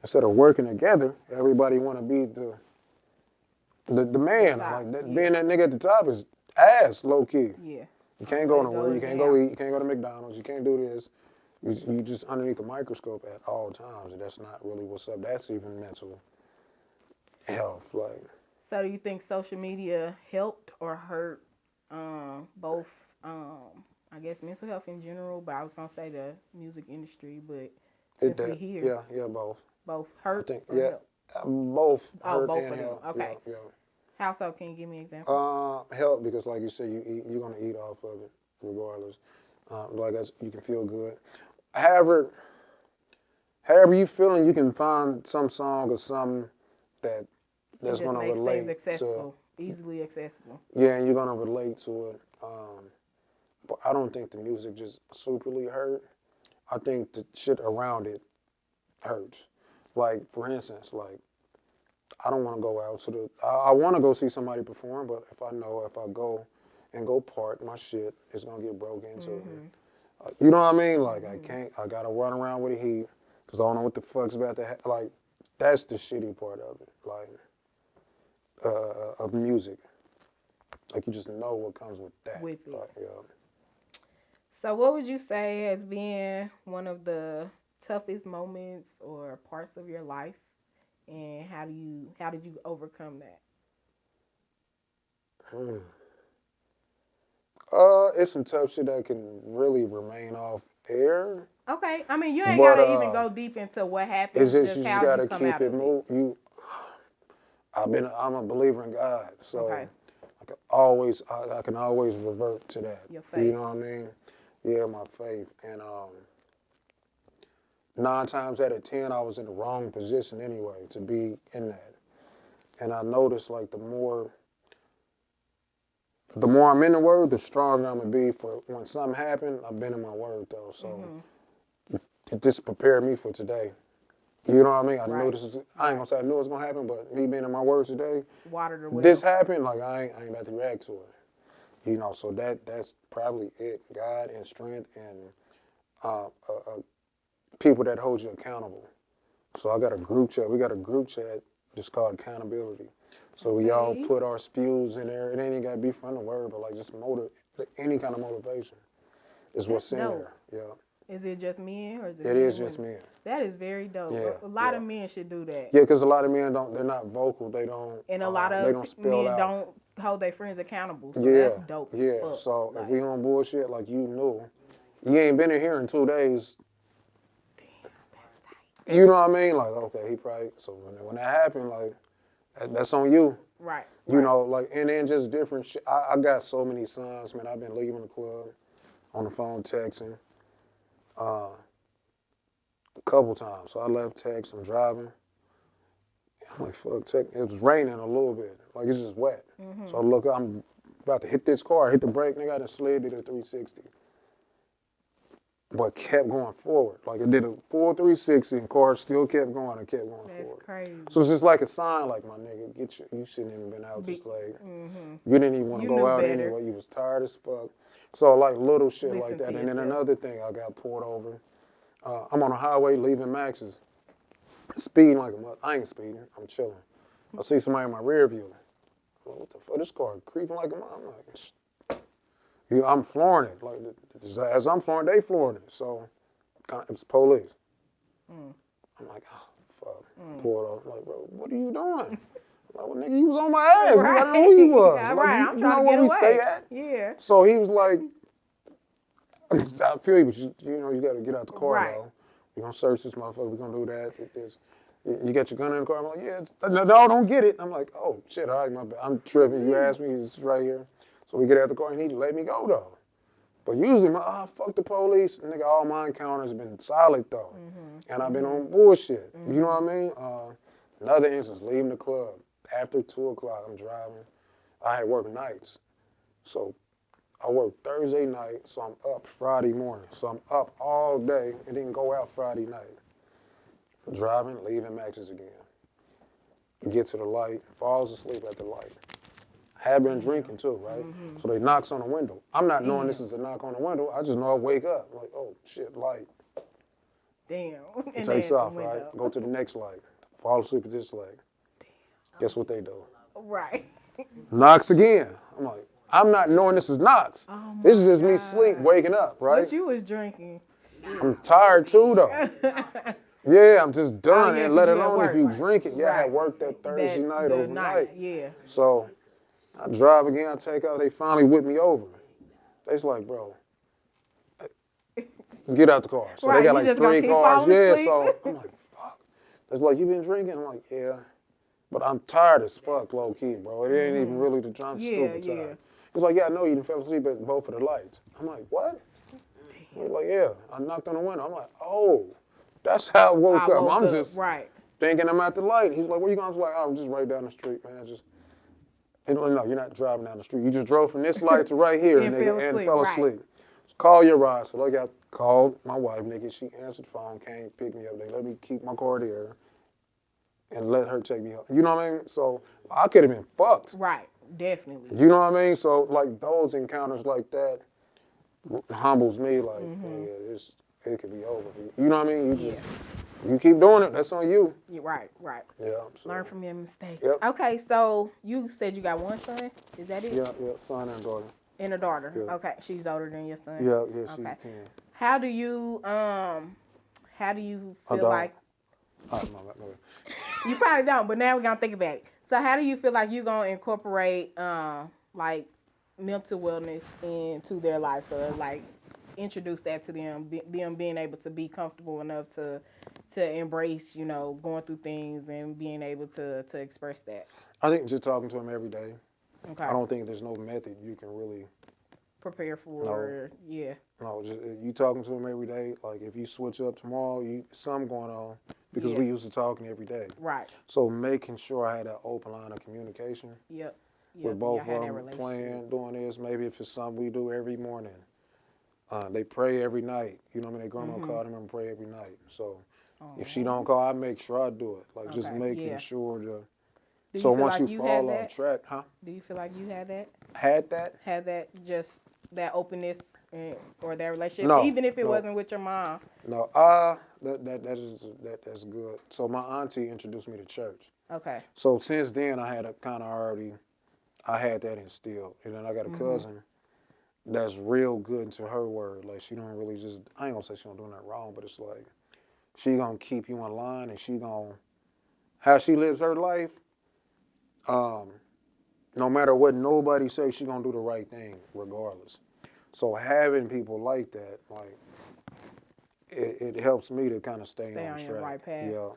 Instead of working together, everybody want to be the man. Like being that nigga at the top is ass, low key. Yeah. You can't go nowhere. You can't go eat. You can't go to McDonald's. You can't do this. You just underneath the microscope at all times, and that's not really what's up. That's even mental health. Like. So do you think social media helped or hurt both? I guess mental health in general, but I was gonna say the music industry, but since we here, yeah, both. Both hurt. I think help? both hurt both and of them. help. Okay. Yeah. How so? Can you give me an example? Help because, like you said, you're gonna eat off of it regardless. Like you can feel good. However you feeling, you can find some song or something that's gonna relate to. Easily accessible. Yeah, and you're gonna relate to it. But I don't think the music just superly hurt. I think the shit around it hurts. Like, for instance, like, I don't want to go out to I want to go see somebody perform, but if I go and go park, my shit is going to get broke into. You know what I mean? Like, I gotta run around with the heat, because I don't know what the fuck's about to happen. Like, that's the shitty part of it, like, of music. Like, you just know what comes with that. With it. Like, yeah. So what would you say has been one of the toughest moments or parts of your life, and how did you overcome that? It's some tough shit that can really remain off air. Okay, I mean, you ain't But, gotta even go deep into what happened. It's just you just how gotta you come keep out it of moving. I'm a believer in God, so Okay. I can always revert to that. Your faith. You know what I mean? Yeah, my faith. And 9 times out of 10, I was in the wrong position anyway to be in that. And I noticed like the more I'm in the Word, the stronger I'm gonna be for when something happened. I've been in my Word though, so it just prepared me for today. You know what I mean? I knew this is. I ain't gonna say I knew it was gonna happen, but me being in my Word today, water the well. this happened. Like I ain't about to react to it. You know, so that's probably it. God and strength and people that hold you accountable. So I got a group chat. We got a group chat just called accountability. So we all put our spews in there. It ain't even got to be from the Word, but like just any kind of motivation is what's in there. Yeah. Is it just men or is it? It is just men. That is very dope. Yeah, A lot of men should do that. Yeah, because a lot of men they're not vocal. They don't. And a lot of they don't spell men out. don't hold their friends accountable. So Yeah, that's dope. yeah. Fuck. So Like, if we on bullshit, like you knew, you ain't been in here in 2 days. You know what I mean? Like, okay, he probably. So when that happened, like, that's on you. right. You know, like, and then just different shit. I got so many signs, man. I've been leaving the club, on the phone texting, a couple times. So I left text. I'm driving. I'm like, fuck, check. It was raining a little bit. Like, it's just wet. So I look, I'm about to hit this car, hit the brake, nigga, I done slid it at 360. But kept going forward. Like, it did a full 360 and car still kept going and kept going forward. That's crazy. So it's just like a sign, like, my nigga, you shouldn't even been out this late. You didn't even want to go out better. anyway. You was tired as fuck. So, like, little shit Listen like that. to And then yourself. another thing, I got pulled over. I'm on a highway leaving Max's. Speeding like a mother. I ain't speeding. I'm chilling. I see somebody in my rear view. Like, what the fuck? This car creeping like a mother. I'm like, I'm flooring it. Like, as I'm flooring, they flooring it. So, it's police. I'm like, oh, fuck. Pulled off. Like, bro, what are you doing? I'm like, well, nigga, you was on my ass. Right. I didn't know who you was. Yeah, like, right. you I'm know trying to where get we away. stay at? Yeah. So he was like, I feel you, but you know, you got to get out the car, Right. though. We're going to search this motherfucker. We're going to do that. You got your gun in the car? I'm like, yeah. No, don't get it. I'm like, oh, shit, all right, my bad. I'm tripping. You asked me, it's right here. So we get out the car, and he let me go, though. But usually, fuck the police. Nigga, all my encounters have been solid, though. And I've been on bullshit. You know what I mean? Another instance, leaving the club. After 2 o'clock, I'm driving. I had work nights. So I work Thursday night, so I'm up Friday morning. So I'm up all day and then go out Friday night. Driving, leaving Max's again. Get to the light, falls asleep at the light. Have been drinking too, right? So they knocks on the window. I'm not knowing this is a knock on the window. I just know I wake up. Like, oh, shit, light. Damn. It takes off, right? Go to the next light. Fall asleep at this light. Guess what they do? Right. Knocks again. I'm like, I'm not knowing this is knocks. Oh This is just me sleep, waking up, right? What you was drinking? I'm tired too, though. Yeah, I'm just done. yeah, And 'cause let you at alone if work. you drink it. Yeah, I had Right. worked that Thursday night The overnight. Yeah. So I drive again, I take out, they finally whip me over. They's like, bro, get out the car. So Right, they got you like just gonna 3 keep cars. falling Yeah, asleep? so I'm like, fuck. It's like, you been drinking? I'm like, yeah. But I'm tired as fuck, low key, bro. It ain't even really the drunk, stupid tired. He's like, yeah, I know you done fell asleep at both of the lights. I'm like, what? He's like, yeah, I knocked on the window. I'm like, oh, that's how I woke up. I'm just thinking I'm at the light. He's like, where you going? I was like, oh, I'm just right down the street, man. He's like, no, you're not driving down the street. You just drove from this light to right here, And nigga, fell and asleep, fell asleep. So call your ride. So I called my wife, nigga. She answered the phone, came pick me up. They let me keep my car there and let her take me home. You know what I mean? So I could have been fucked. Right, definitely. You know what I mean? So like those encounters like that humbles me. Like, yeah, it could be over. You know what I mean? You just You keep doing it, that's on you. You're right. Yeah. So, Learn from your mistakes. Yep. Okay, so you said you got one son. Is that it? yeah, son and daughter. And a daughter. Yeah. Okay, she's older than your son. Yeah, she's Okay. 10. How do you feel like? No, no. You probably don't, but now we're gonna think about it. So how do you feel like you're gonna incorporate like mental wellness into their life? So like introduce that to them, them being able to be comfortable enough to embrace, going through things and being able to express that. I think just talking to them every day. Okay. I don't think there's no method you can really Prepare for. Yeah. No, just you talking to them every day. Like if you switch up tomorrow, something going on because we used to talking every day. Right. So making sure I had that open line of communication Yep. with both of them, playing, doing this. Maybe if it's something we do every morning, they pray every night. You know what I mean? Their grandma called them and pray every night. So if she don't call, I make sure I do it. Like just making sure to. So once you fall off track, Do you feel like you had that? Had that? Had that just that openness or that relationship, No, even if it no. wasn't with your mom. No, that's good. So my auntie introduced me to church. Okay. So since then, I had I had that instilled, and then I got a cousin that's real good into her word. Like she don't really just, I ain't gonna say she don't do nothing wrong, but it's like she gonna keep you in line, and she gonna how she lives her life. No matter what nobody says, she gonna do the right thing regardless. So having people like that, like it helps me to kind of stay on track. Your right path. Yeah.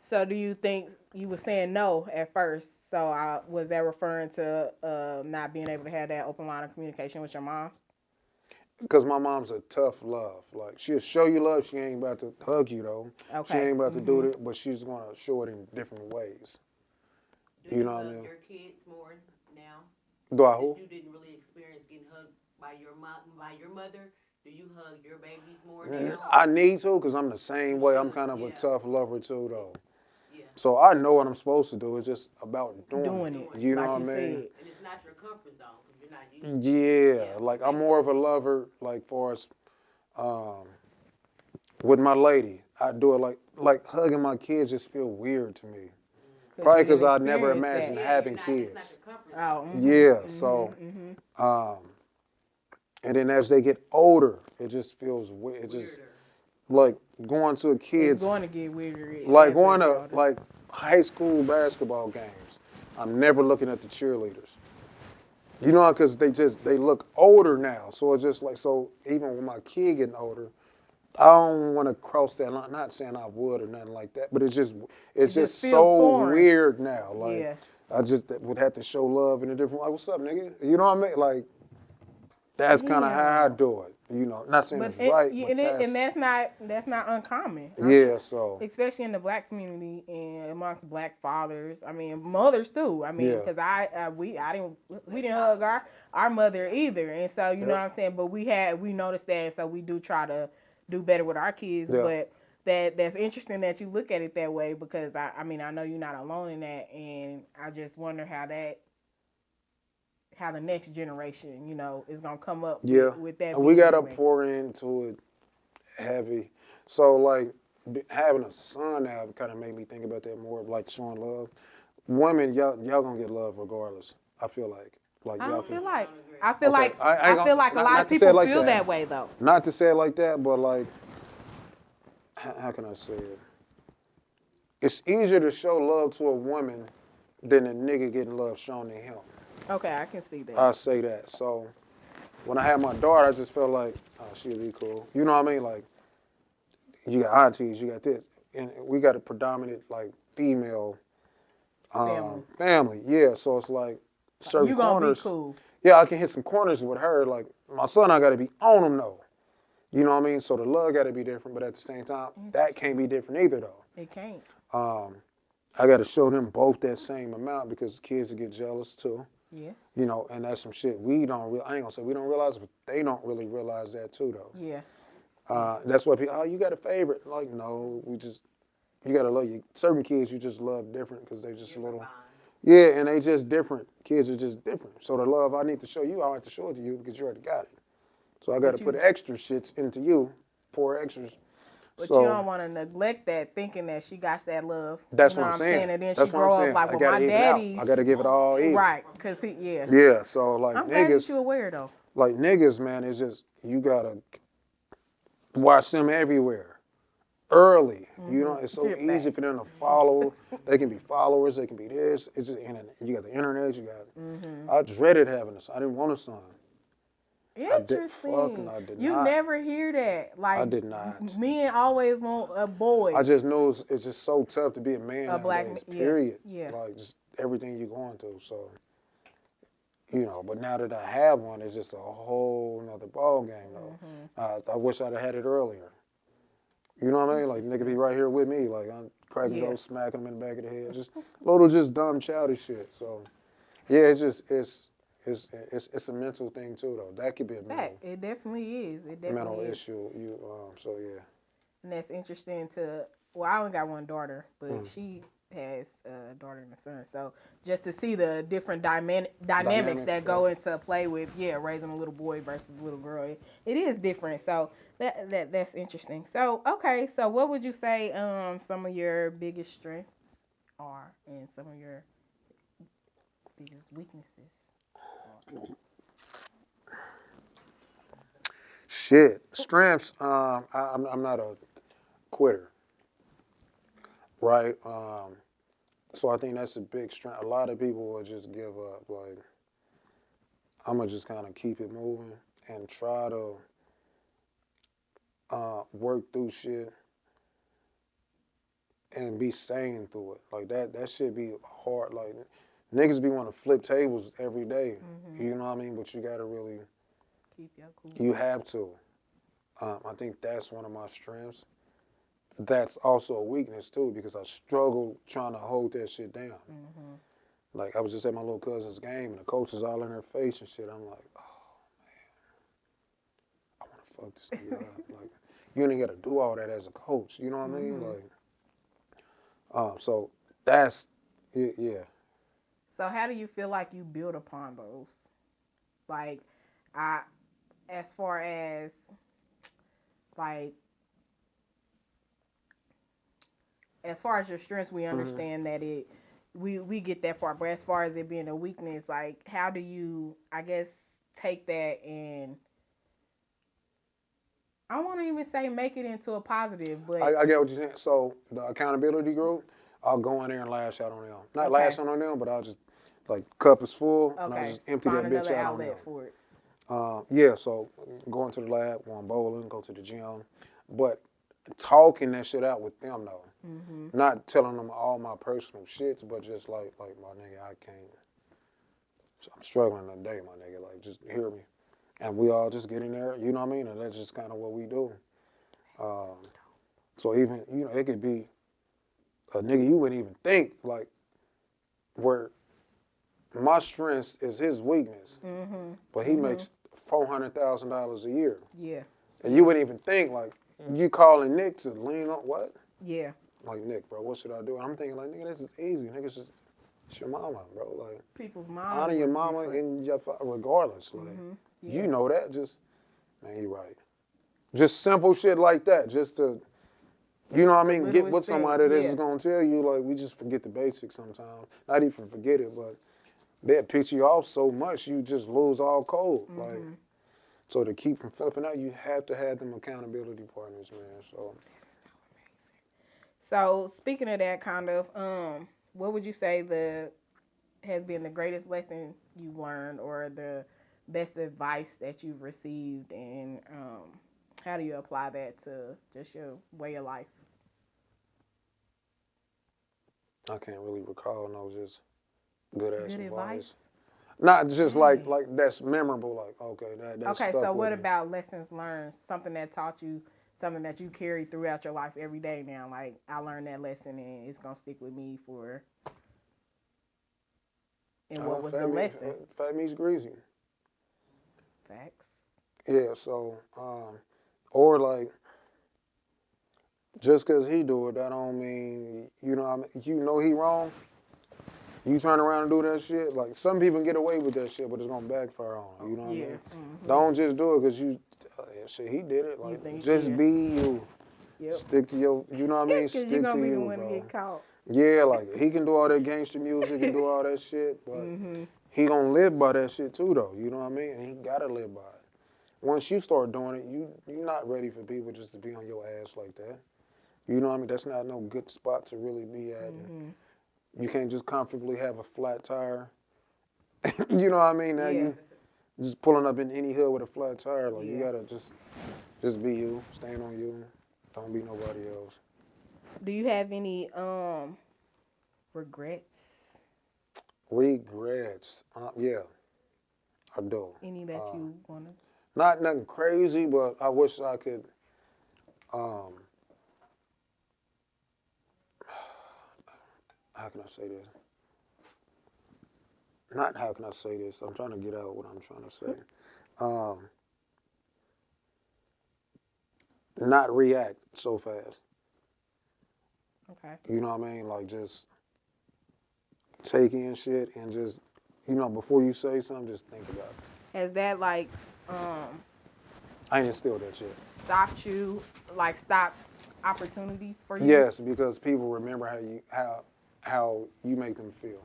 So do you think you were saying no at first? So was that referring to not being able to have that open line of communication with your mom? because my mom's a tough love. Like she'll show you love, she ain't about to hug you though. Okay. She ain't about to do it, but she's gonna show it in different ways. Do you hug your kids more now? Do I who? You didn't really experience getting hugged by your mother. Do you hug your babies more now? I need to because I'm the same way. I'm kind of a tough lover too though. Yeah. So I know what I'm supposed to do. It's just about doing it. You know what I mean? And it's not your comfort zone because you're not used to it. Yeah, like I'm more of a lover. Like for us, with my lady, I do it like hugging my kids just feel weird to me. Probably because I never imagined having kids. So, and then as they get older, it just feels weird. It just like going to a kid's. It's going to get weirder. Like going to like high school basketball games. I'm never looking at the cheerleaders. You know, because they look older now. So it's just like even with my kid getting older, I don't want to cross that line. Not saying I would or nothing like that, but it's just so foreign. Weird now. Like I just would have to show love in a different way. Like, what's up, nigga? You know what I mean? Like that's kind of how I do it. You know, not saying it's right, but that's not uncommon. Yeah, so especially in the black community and amongst black fathers. I mean, mothers too. I mean, because we didn't hug our mother either, and so you know what I'm saying. But we noticed that, and so we do try to do better with our kids. But that's interesting that you look at it that way because I mean I know you're not alone in that, and I just wonder how the next generation, is gonna come up with that. We gotta pour into it heavy. So like having a son now kind of made me think about that more, like showing love. Women, y'all gonna get love regardless. I feel like. I feel like a lot of people feel that way though. Not to say it like that, but like, how can I say it? It's easier to show love to a woman than a nigga getting love shown to him. Okay, I can see that. I say that. So when I had my daughter, I just felt like, oh, she'll be cool. You know what I mean? Like, you got aunties, you got this. And we got a predominant, like, female family. Yeah, so it's like certain corners. Be cool. Yeah, I can hit some corners with her. Like, my son, I got to be on him, though. You know what I mean? So the love got to be different, but at the same time, that can't be different either, though. It can't. I got to show them both that same amount because kids will get jealous, too. Yes. You know, and that's some shit I ain't gonna say we don't realize, but they don't really realize that too, though. Yeah. That's why people, you got a favorite. Like, no, you gotta love you. Certain kids you just love different because they just a little, and they just different. Kids are just different. So the love I need to show you, I have to show it to you because you already got it. So I got to put extra shits into you, pour extras. But So you don't want to neglect that, thinking that she got that love. that's you know what I'm saying. And then That's she what I'm grow saying. up like, I well, gotta my even daddy. out. I gotta give it all even. Right, because yeah. Yeah. So like I'm glad that niggas, you're aware though. like niggas, man, it's just you gotta watch them everywhere. Early, you know, it's so Yeah, easy facts. for them to follow. They can be followers. They can be this. It's just internet. You got the internet. You got. I dreaded having this. I didn't want a son. Interesting. I did You not. never hear that. Like I did not. Men always want a boy. I just knew it's just so tough to be a man A black nowadays. man, Period. yeah. Like just everything you're going through. So, you know. But now that I have one, it's just a whole nother ball game, though. I wish I'd have had it earlier. You know what I mean? Like nigga be right here with me. Like I'm cracking jokes, smacking him in the back of the head. Just little, just dumb, childish shit. So, yeah, it's just it's a mental thing too, though. That could be a mental. It definitely is. It definitely mental is. issue. So yeah. And that's interesting to. Well, I only got one daughter, but she has a daughter and a son. So just to see the different dynamics that go into play with raising a little boy versus a little girl, it is different. So that's interesting. So okay, so what would you say some of your biggest strengths are and some of your biggest weaknesses are? Shit, strengths. I'm not a quitter, right? So I think that's a big strength. A lot of people will just give up. Like I'm gonna just kind of keep it moving and try to work through shit and be sane through it. Like that should be hard. Like niggas be want to flip tables every day. You know what I mean? But you gotta really Keep your cool. You have to. I think that's one of my strengths. That's also a weakness too, because I struggle trying to hold that shit down. Like I was just at my little cousin's game and the coach is all in her face and shit. I'm like, oh man, I want to fuck this nigga up. Like you ain't got to do all that as a coach. You know what I mean? Like, so that's yeah. So how do you feel like you build upon those? Like, as far as like. As far as your strengths, we understand that we get that part. But as far as it being a weakness, like how do you, I guess, take that and I won't even say make it into a positive, but I get what you're saying. So the accountability group, I'll go in there and lash out on them. Not lash out on them, but I'll just like cup is full and I'll just empty find that bitch another out outlet on them. for it. Yeah, so going to the lab, going bowling, go to the gym, but talking that shit out with them though. Not telling them all my personal shits, but just like my nigga, I can't. I'm struggling today, my nigga. Like, just hear me. And we all just get in there, you know what I mean? And that's just kind of what we do. So even, you know, it could be a nigga you wouldn't even think, like, where my strength is his weakness. But he makes $400,000 a year. Yeah. And you wouldn't even think, like, you calling Nick to lean on, what? Yeah. Like, Nick, bro, what should I do? And I'm thinking, like, nigga, this is easy. Nigga, it's your mama, bro. Like, people's mama. honor your mama and your father, regardless. Like, you know that. Just, man, you right. Just simple shit like that. Just to, you know what I mean? Get with somebody that is going to tell you, like, we just forget the basics sometimes. Not even forget it, but they'll pitch you off so much, you just lose all cold. Like, so to keep from flipping out, you have to have them accountability partners, man. So speaking of that kind of, what would you say has been the greatest lesson you've learned or the best advice that you've received, and how do you apply that to just your way of life? I can't really recall no just good ass advice. Not just like that's memorable. Like that's okay. Stuck So with what me. about lessons learned? Something that taught you, something that you carry throughout your life every day now. Like I learned that lesson and it's gonna stick with me for. And what was the lesson? Fat meat's greasy. Facts. Yeah. So or like. Just because he do it, that don't mean, you know, I mean, you know he wrong. You turn around and do that shit. Like, some people get away with that shit, but it's going to backfire on them. You know what I mean? Don't just do it because shit, he did it. Like, just be you. Yep. Stick to your, you know what I mean? Because Stick you're to going to be the you, one to bro. get caught. Yeah, like, he can do all that gangster music and do all that shit, but he gonna live by that shit too, though. You know what I mean? And he gotta live by it. Once you start doing it, you're not ready for people just to be on your ass like that. You know what I mean? That's not no good spot to really be at. You can't just comfortably have a flat tire. You know what I mean? Now Yeah. you just pulling up in any hood with a flat tire. Like, you Yeah. gotta just be you, stand on you. Don't be nobody else. Do you have any regrets? Regrets. Yeah, I do. Any that you want to? Not nothing crazy, but I wish I could. How can I say this? Not how can I say this? I'm trying to get out what I'm trying to say. Not react so fast. Okay. You know what I mean? Like, just take in shit and just, before you say something, just think about it. Has that like I ain't instilled that shit. stopped you, like stopped opportunities for you? Yes, because people remember how you make them feel.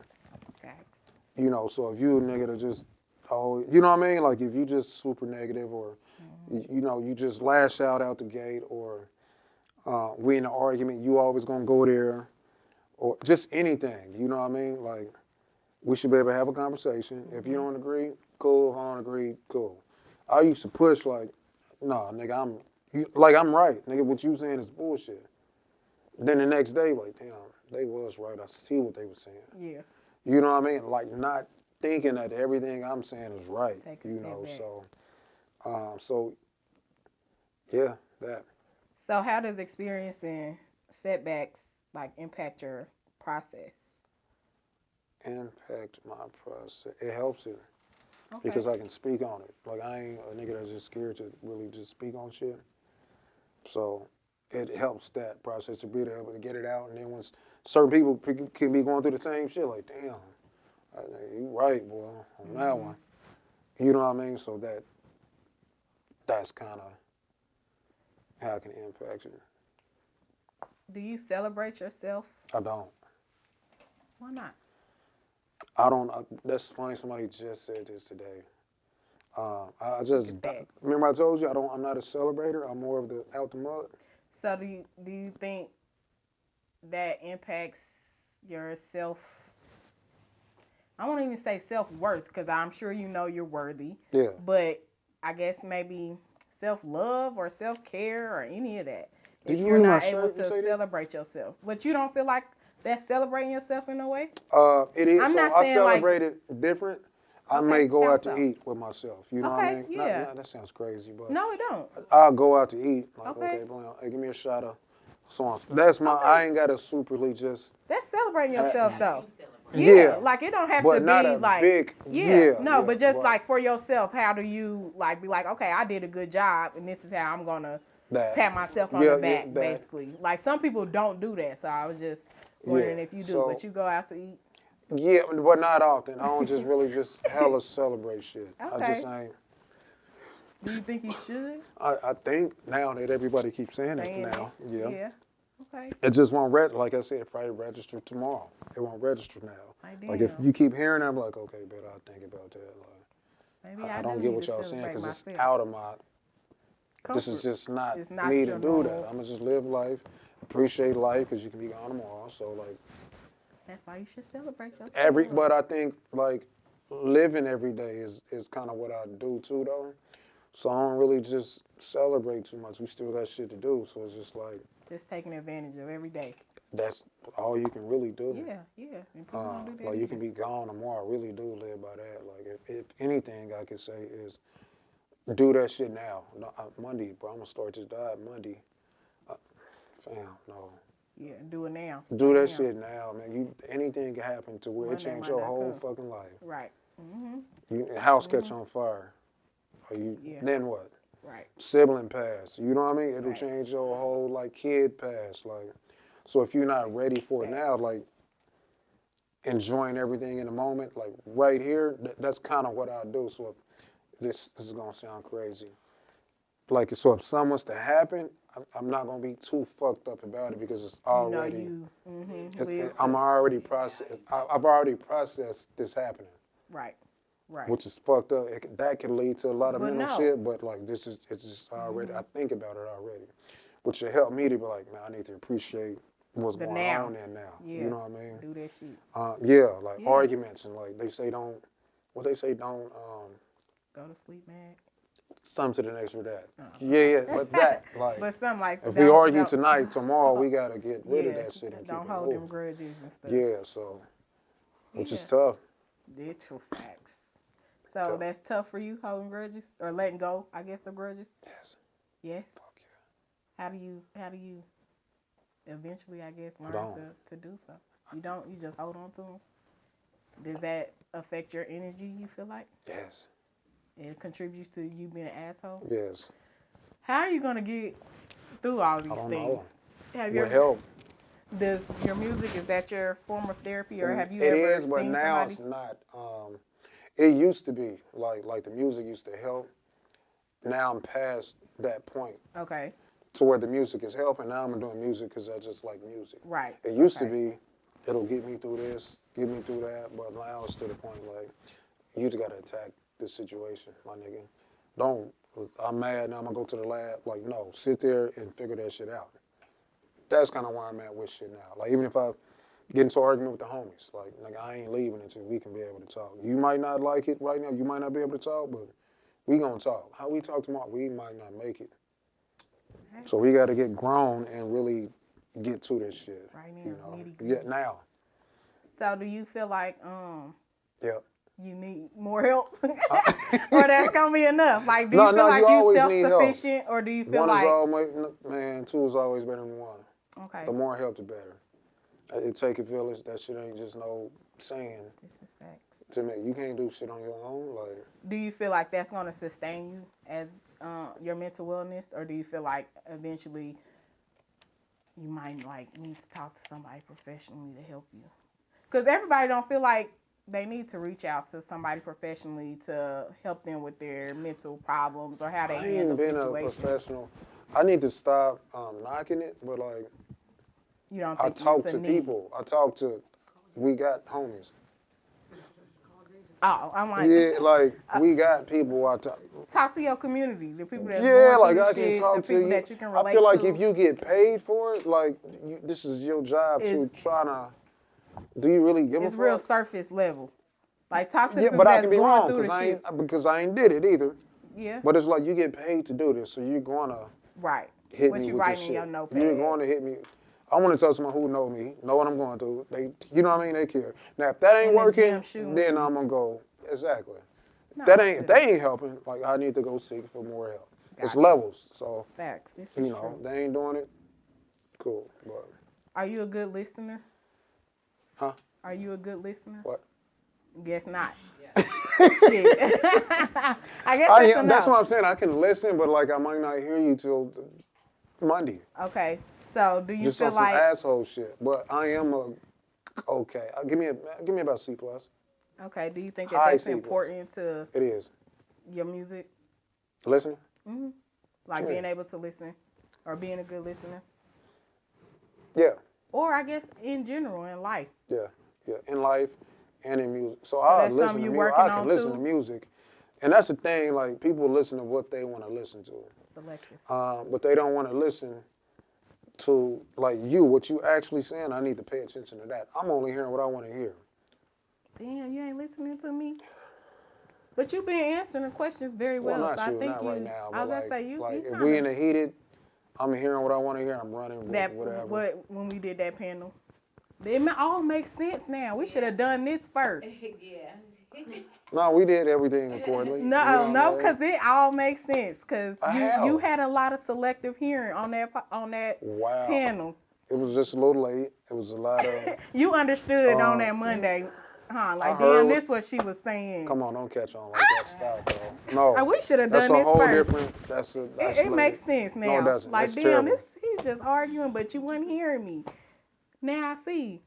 Facts. So if you a nigga that just, you know what I mean? Like, if you just super negative or, you just lash out the gate, or we in an argument, you always gonna go there, or just anything, you know what I mean? Like, we should be able to have a conversation. If you don't agree, cool. If I don't agree, cool. I used to push like, nah, nigga, I'm right. Nigga, what you saying is bullshit. Then the next day, like, damn, they was right. I see what they were saying. Yeah. You know what I mean? Like, not thinking that everything I'm saying is right. Take a step back. So yeah, that. So how does experiencing setbacks like impact your process? Impact my process. It helps it. Okay. Because I can speak on it. Like, I ain't a nigga that's just scared to really just speak on shit. So it helps that process to be able to get it out. And then once certain people can be going through the same shit, like, damn, you right, boy, on that one. You know what I mean? So that's kind of how it can impact you. Do you celebrate yourself? I don't. Why not? I don't. That's funny. Somebody just said this today. I just remember I told you I'm not a celebrator. I'm more of the out the mud. So do you think that impacts your self? I won't even say self-worth, because I'm sure you know you're worthy. Yeah. But I guess maybe self-love or self-care or any of that. Did If you you're read my not able shirt and to say that? celebrate yourself. But you don't feel like that's celebrating yourself in a way? It is. I'm So not I saying, celebrate it different. I Okay, may go how out to so? eat with myself. You know what I Okay, mean? yeah. Not, that sounds crazy, but No, it don't. I'll go out to eat. Like, Okay. okay, hey, give me a shot of so on. That's my. Okay. I ain't got to superly just. That's celebrating yourself though. Yeah. Like it don't have But to not be a like big. no, but just but like for yourself, how do you like be like, okay, I did a good job and this is how I'm gonna that. pat myself on Yeah, the back, that. basically. Like some people don't do that, so I was just wondering if you do, so- but you go out to eat. Yeah, but not often. I don't just really just hella celebrate shit. I just Okay. ain't. Do you think you should? I think now that everybody keeps saying it Saying now, it? yeah. Yeah. Okay. It just won't like I said, probably register tomorrow. It won't register now. Like if damn. you keep hearing it, I'm like, okay, but I'll think about that. Like, Maybe I I don't do get need what to y'all saying celebrate because it's myself. out of my. This is Comfort. just not It's not me to your do normal. that. I'm gonna just live life, appreciate life because you can be gone tomorrow. So like That's why you should celebrate yourself. but I think like living every day is kind of what I do too though. So I don't really just celebrate too much. We still got shit to do. So it's just like. Just taking advantage of every day. That's all you can really do. Yeah. And people don't do that Like you either. can be gone tomorrow. I really do live by that. Like if anything I could say is do that shit now. No, Monday, bro. I'm gonna start this diet Monday. Fam, no. Yeah, do it now. Do Right that now. shit now, man. Anything can happen to where Monday it change might your not whole come. fucking life. Right. House catch on fire. Or Yeah. then what? Right. Sibling pass. You know what I mean? It'll Facts. change your whole like kid pass. Like, so if you're not ready for it now, like enjoying everything in the moment, like right here, that's kind of what I do. So this is gonna sound crazy. like, so if something was to happen, I'm not gonna be too fucked up about it because it's already. I'm already processed. I've already processed this happening. Right. Right. Which is fucked up. That could lead to a lot of But mental no. shit. But like it's just already. I think about it already, which should help me to be like, man, I need to appreciate what's going on there now. Yeah. You know what I mean? Do that shit. Yeah, like arguments and like they say don't. What they say don't. Go to sleep, man. Something to the next or that. Yeah, but that like. But something like if we argue tonight, tomorrow we gotta get rid of that shit and don't keep it hold moving. them grudges and stuff. Yeah, so which is tough. It's true facts. So that's tough for you, holding grudges or letting go, I guess, of grudges. Yes. Yes. Fuck yeah. How do you eventually, I guess, learn to do so? You don't. You just hold on to them. Does that affect your energy? You feel like? Yes. It contributes to you being an asshole. Yes. How are you gonna get through all these I don't things? know. Have you With help. Does your music, is that your form of therapy, or have you It ever is, but seen now somebody? it's not. It used to be like the music used to help. Now I'm past that point Okay. to where the music is helping. Now I'm doing music because I just like music. Right. It used to be, it'll get me through this, get me through that, but now it's to the point like you just gotta attack this situation, my nigga. Don't. I'm mad now. I'm gonna go to the lab. Like no, sit there and figure that shit out. That's kind of where I'm at with shit now. Like even if I get into an argument with the homies, like I ain't leaving until we can be able to talk. You might not like it right now. You might not be able to talk, but we gonna talk. How we talk tomorrow, we might not make it. So we got to get grown and really get to this shit. Right now, you know? nitty-gritty. Yeah, now. So do you feel like Yep. you need more help, or that's gonna be enough? Like, do you No, feel no, like you you always need help. self-sufficient, or do you feel One like is always, man, two is always better than one. okay? The more help, the better. It take a village. That shit ain't just no saying. This is facts. To me, you can't do shit on your own. Like, Do you feel like that's gonna sustain you as your mental wellness, or do you feel like eventually you might like need to talk to somebody professionally to help you? Because everybody don't feel like they need to reach out to somebody professionally to help them with their mental problems or how they I handle ain't been situations. a professional. I need to stop knocking it, but like, You don't I think talk it's a to need? people. I talk to, we got homies. Oh, I'm like, Yeah, like we got people I talk. talk to your community, the people that's Yeah, going like through I the can shit, talk the to people you. that you can relate I feel like to. if you get paid for it, like this is your job to try to. Do you really give a fuck? It's real surface level. Like talk to the Yeah, people but I that's can be going wrong through the shit. because I ain't did it either. Yeah. But it's like you get paid to do this, so you're gonna Right. hit What me you with writing this in your shit. notepad. You're going to hit me. I want to tell someone who know me, know what I'm going through. They, you know what I mean? They care. Now, if that ain't In the working, gym shooting. then I'm gonna go exactly. No, That I ain't feel they ain't helping. Like I need to go seek for more help. It's Gotcha. levels, so facts. This is you know true. they ain't doing it. Cool, but Are you a good listener? huh? Are you a good listener? What? Guess not. Shit. I guess I that's am. That's enough. what I'm saying. I can listen, but like I might not hear you till Monday. Okay. So do you Just feel on some like asshole shit. But I am a okay. Give me about C plus. okay? Do you think that High that's C plus. important to It is your music? listening. Like Sure. being able to listen, or being a good listener, Yeah, or I guess in general in life. yeah. In life and in music. So I that's listen something to you music. working I can on listen too? to music, and that's the thing. Like people listen to what they want to listen to. Selective. But they don't want to listen to like what you actually saying. I need to pay attention to that. I'm only hearing what I want to hear. Damn, you ain't listening to me. But you've been answering the questions very well. Well, not so you, I think not you. right now. I was But gonna say you. like you if we in kinda- the heated, I'm hearing what I want to hear. I'm running with that whatever. when we did that panel, it all makes sense now. We should have done this first. Yeah. No, we did everything accordingly. You know No, what I mean? because it all makes sense. Because How? you had a lot of selective hearing on that Wow. panel. It was just a little late. It was a lot of. You understood on that Monday, huh? Like, heard damn, what- this what she was saying. Come on, don't catch on like that. Stop, bro. No. We should have That's done a this whole first. different. That's It makes sense now. No, it doesn't. Like, That's damn, terrible. he's just arguing, but you weren't hearing me. Now I see.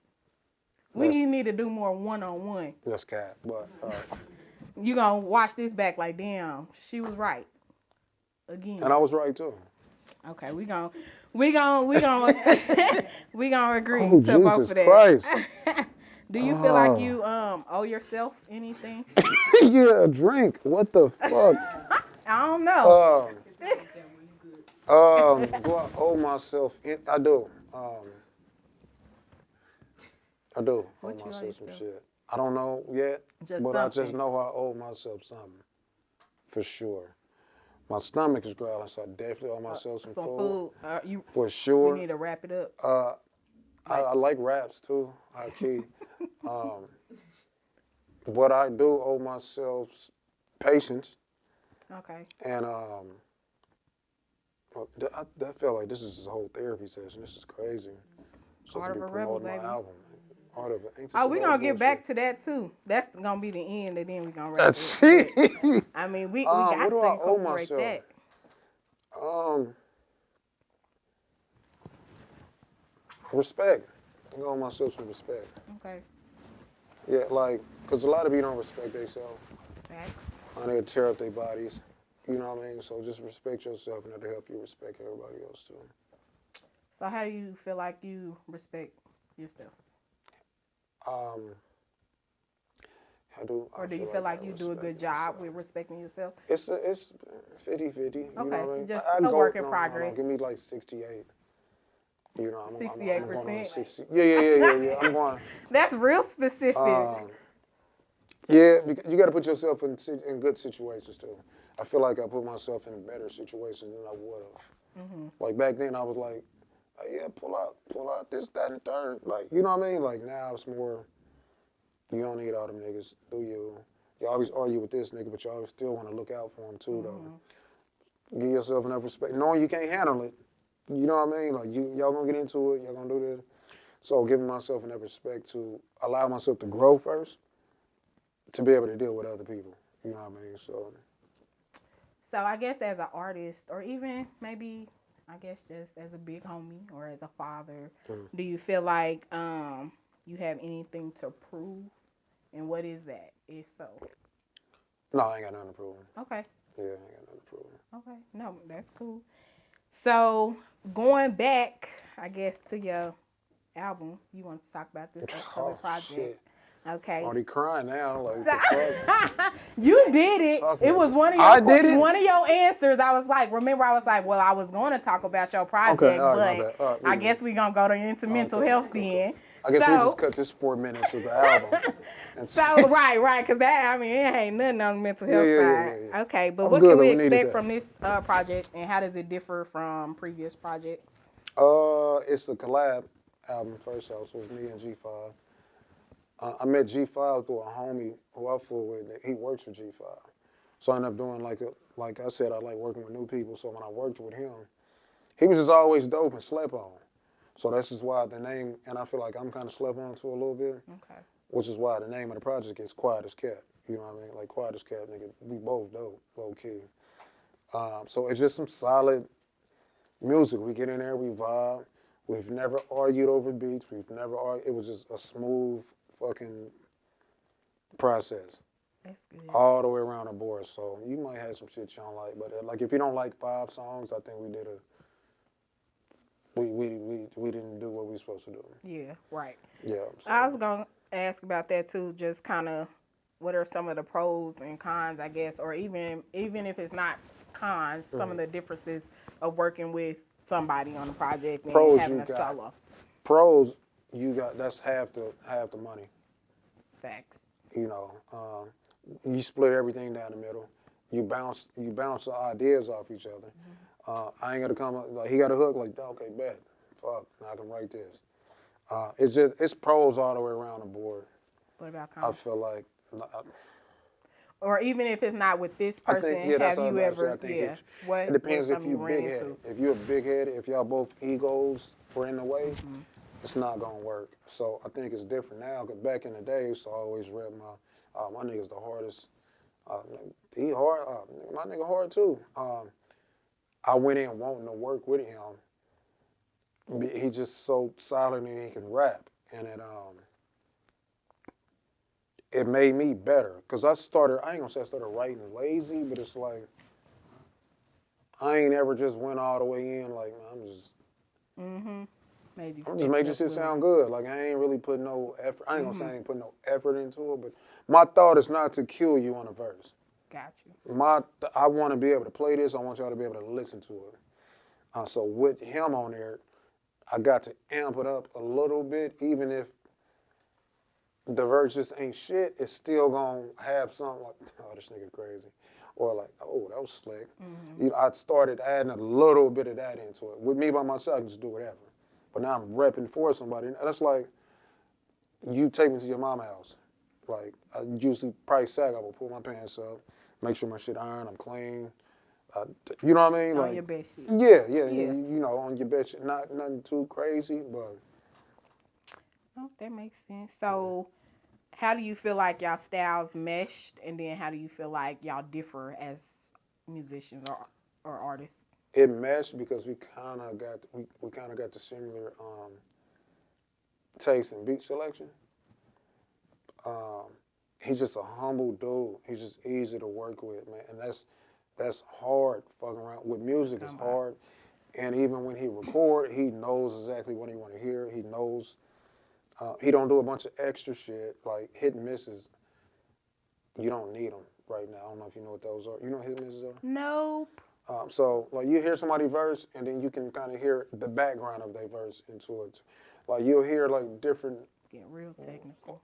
We need to do more one-on-one. That's cat, but You gonna watch this back like, damn, she was right. again. And I was right too. Okay, we gon' we gonna agree Oh, to both Jesus of that. Christ. Do you feel like you owe yourself anything? Yeah, a drink. What the fuck? I don't know. Do I owe myself? I do. I do owe What you owe myself some yourself? shit. I don't know yet, Just but I something. just know I owe myself something. For sure. My stomach is growling, so I definitely owe myself some food. For We sure. need to wrap it up. I like raps too, high key. But I do owe myself patience. Okay. And I felt like this is a whole therapy session. This is crazy. So Art to be of a Rebel, promoting my baby. album. Art of it. Ain't this Oh, we some gonna old get bullshit? back to that too. That's gonna be the end, and then we gonna wrap That's it. it. But, I mean, we got what to do I owe incorporate myself? that. Respect. I owe myself some respect. Okay. Yeah, like, because a lot of people don't respect themselves. Facts. They tear up their bodies. You know what I mean? So just respect yourself, and that'll help you respect everybody else too. So how do you feel like you respect yourself? Or do you feel like you do a good job with respecting yourself? It's 50-50. You know what I mean? Just I a work in no, progress. give me like 68. You know, I'm going 68%? on 60. Yeah. I'm going. That's real specific. Yeah, because you got to put yourself in good situations too. I feel like I put myself in better situations than I would have. Mm-hmm. Like back then, I was like, yeah, pull out this, that, and the third. Like, you know what I mean? Like now it's more, you don't need all them niggas, do you? You always argue with this nigga, but you always still want to look out for him too, though. Give yourself enough respect, knowing you can't handle it. You know what I mean? Like y'all gonna get into it, y'all gonna do this. So giving myself enough respect to allow myself to grow first, to be able to deal with other people. You know what I mean? So I guess as an artist, or even maybe, I guess just as a big homie or as a father, do you feel like you have anything to prove? And what is that, if so? no, I ain't got nothing to prove. Okay. Yeah, I ain't got nothing to prove. Okay. No, that's cool. So going back, I guess, to your album, you want to talk about this upcoming project. Shit. Okay. Already crying now, like the fuck? You did it. Talk It about was it. one of I your did it? one of your answers. I was like, well, I was going to talk about your project, Okay, all right, my but bad. All right, I guess we're going to go into mental health then. I guess so, we just cut this 4 minutes of the album. So, right, because that, I mean, it ain't nothing on the mental health side. Yeah. Okay, but That was what good, can though. we We needed expect that. from this project, and how does it differ from previous projects? It's a collab album, first off, so it's me and G5. I met G5 through a homie who I fool with. He works for G5. So I ended up doing like I said, I like working with new people. So when I worked with him, he was just always dope and slept on. So that's just why the name, and I feel like I'm kind of slept on too a little bit. Okay. Which is why the name of the project is Quiet as Cat. You know what I mean? Like Quiet as Cat, nigga. We both dope, low key. So it's just some solid music. We get in there, we vibe. We've never argued over beats. We've never argued. It was just a smooth fucking process. That's good. All the way around the board. So you might have some shit you don't like, but like if you don't like 5 songs, I think we did we didn't do what we were supposed to do. Yeah, right. Yeah. So. I was gonna ask about that too. Just kind of, what are some of the pros and cons, I guess, or even if it's not cons, some of the differences of working with somebody on the project and Pros having you a got. solo. Pros, you got, that's half the money. Facts. You know, you split everything down the middle. You bounce the ideas off each other. I ain't got to come up, like, he got a hook, like, okay, bet. Fuck, now I can write this. It's pros all the way around the board. What about cons? I feel like. Or even if it's not with this person, I think, have you ever, it depends if you big-headed. If you're big-headed, if y'all both egos were in the way, it's not gonna work. So I think it's different now, because back in the day, I used to always rep my nigga's the hardest. He hard, my nigga hard too. I went in wanting to work with him. He just so solid and he can rap, and it made me better. Cause I ain't gonna say I started writing lazy, but it's like, I ain't ever just went all the way in. Like, man, Made you I'm just step make up this shit with sound good. Like, I ain't really put no effort. I ain't gonna say I ain't put no effort into it, but my thought is not to kill you on a verse. Got you. I want to be able to play this. I want y'all to be able to listen to it. So with him on there, I got to amp it up a little bit, even if the verse just ain't shit. It's still gonna have something like, oh, this nigga crazy, or like, oh, that was slick. You know, I started adding a little bit of that into it. With me by myself, I can just do whatever. But now I'm repping for somebody. And that's like you take me to your mama's house. Like, I usually probably sag, I will pull my pants up, make sure my shit iron, I'm clean. You know what I mean? On Like, your best shit. Yeah. Yeah. You know, on your best shit. Not nothing too crazy, but. Oh, that makes sense. So, how do you feel like y'all styles meshed, and then how do you feel like y'all differ as musicians or artists? It meshed because we kind of got the similar taste and beat selection. He's just a humble dude. He's just easy to work with, man, and that's hard. Fucking around with music is hard, and even when he record, he knows exactly what he want to hear. He knows. He don't do a bunch of extra shit like hit and misses. You don't need them right now. I don't know if you know what those are. You know what hit and misses are? Nope. So like you hear somebody verse and then you can kind of hear the background of their verse into it. Like you'll hear like different. Getting real technical.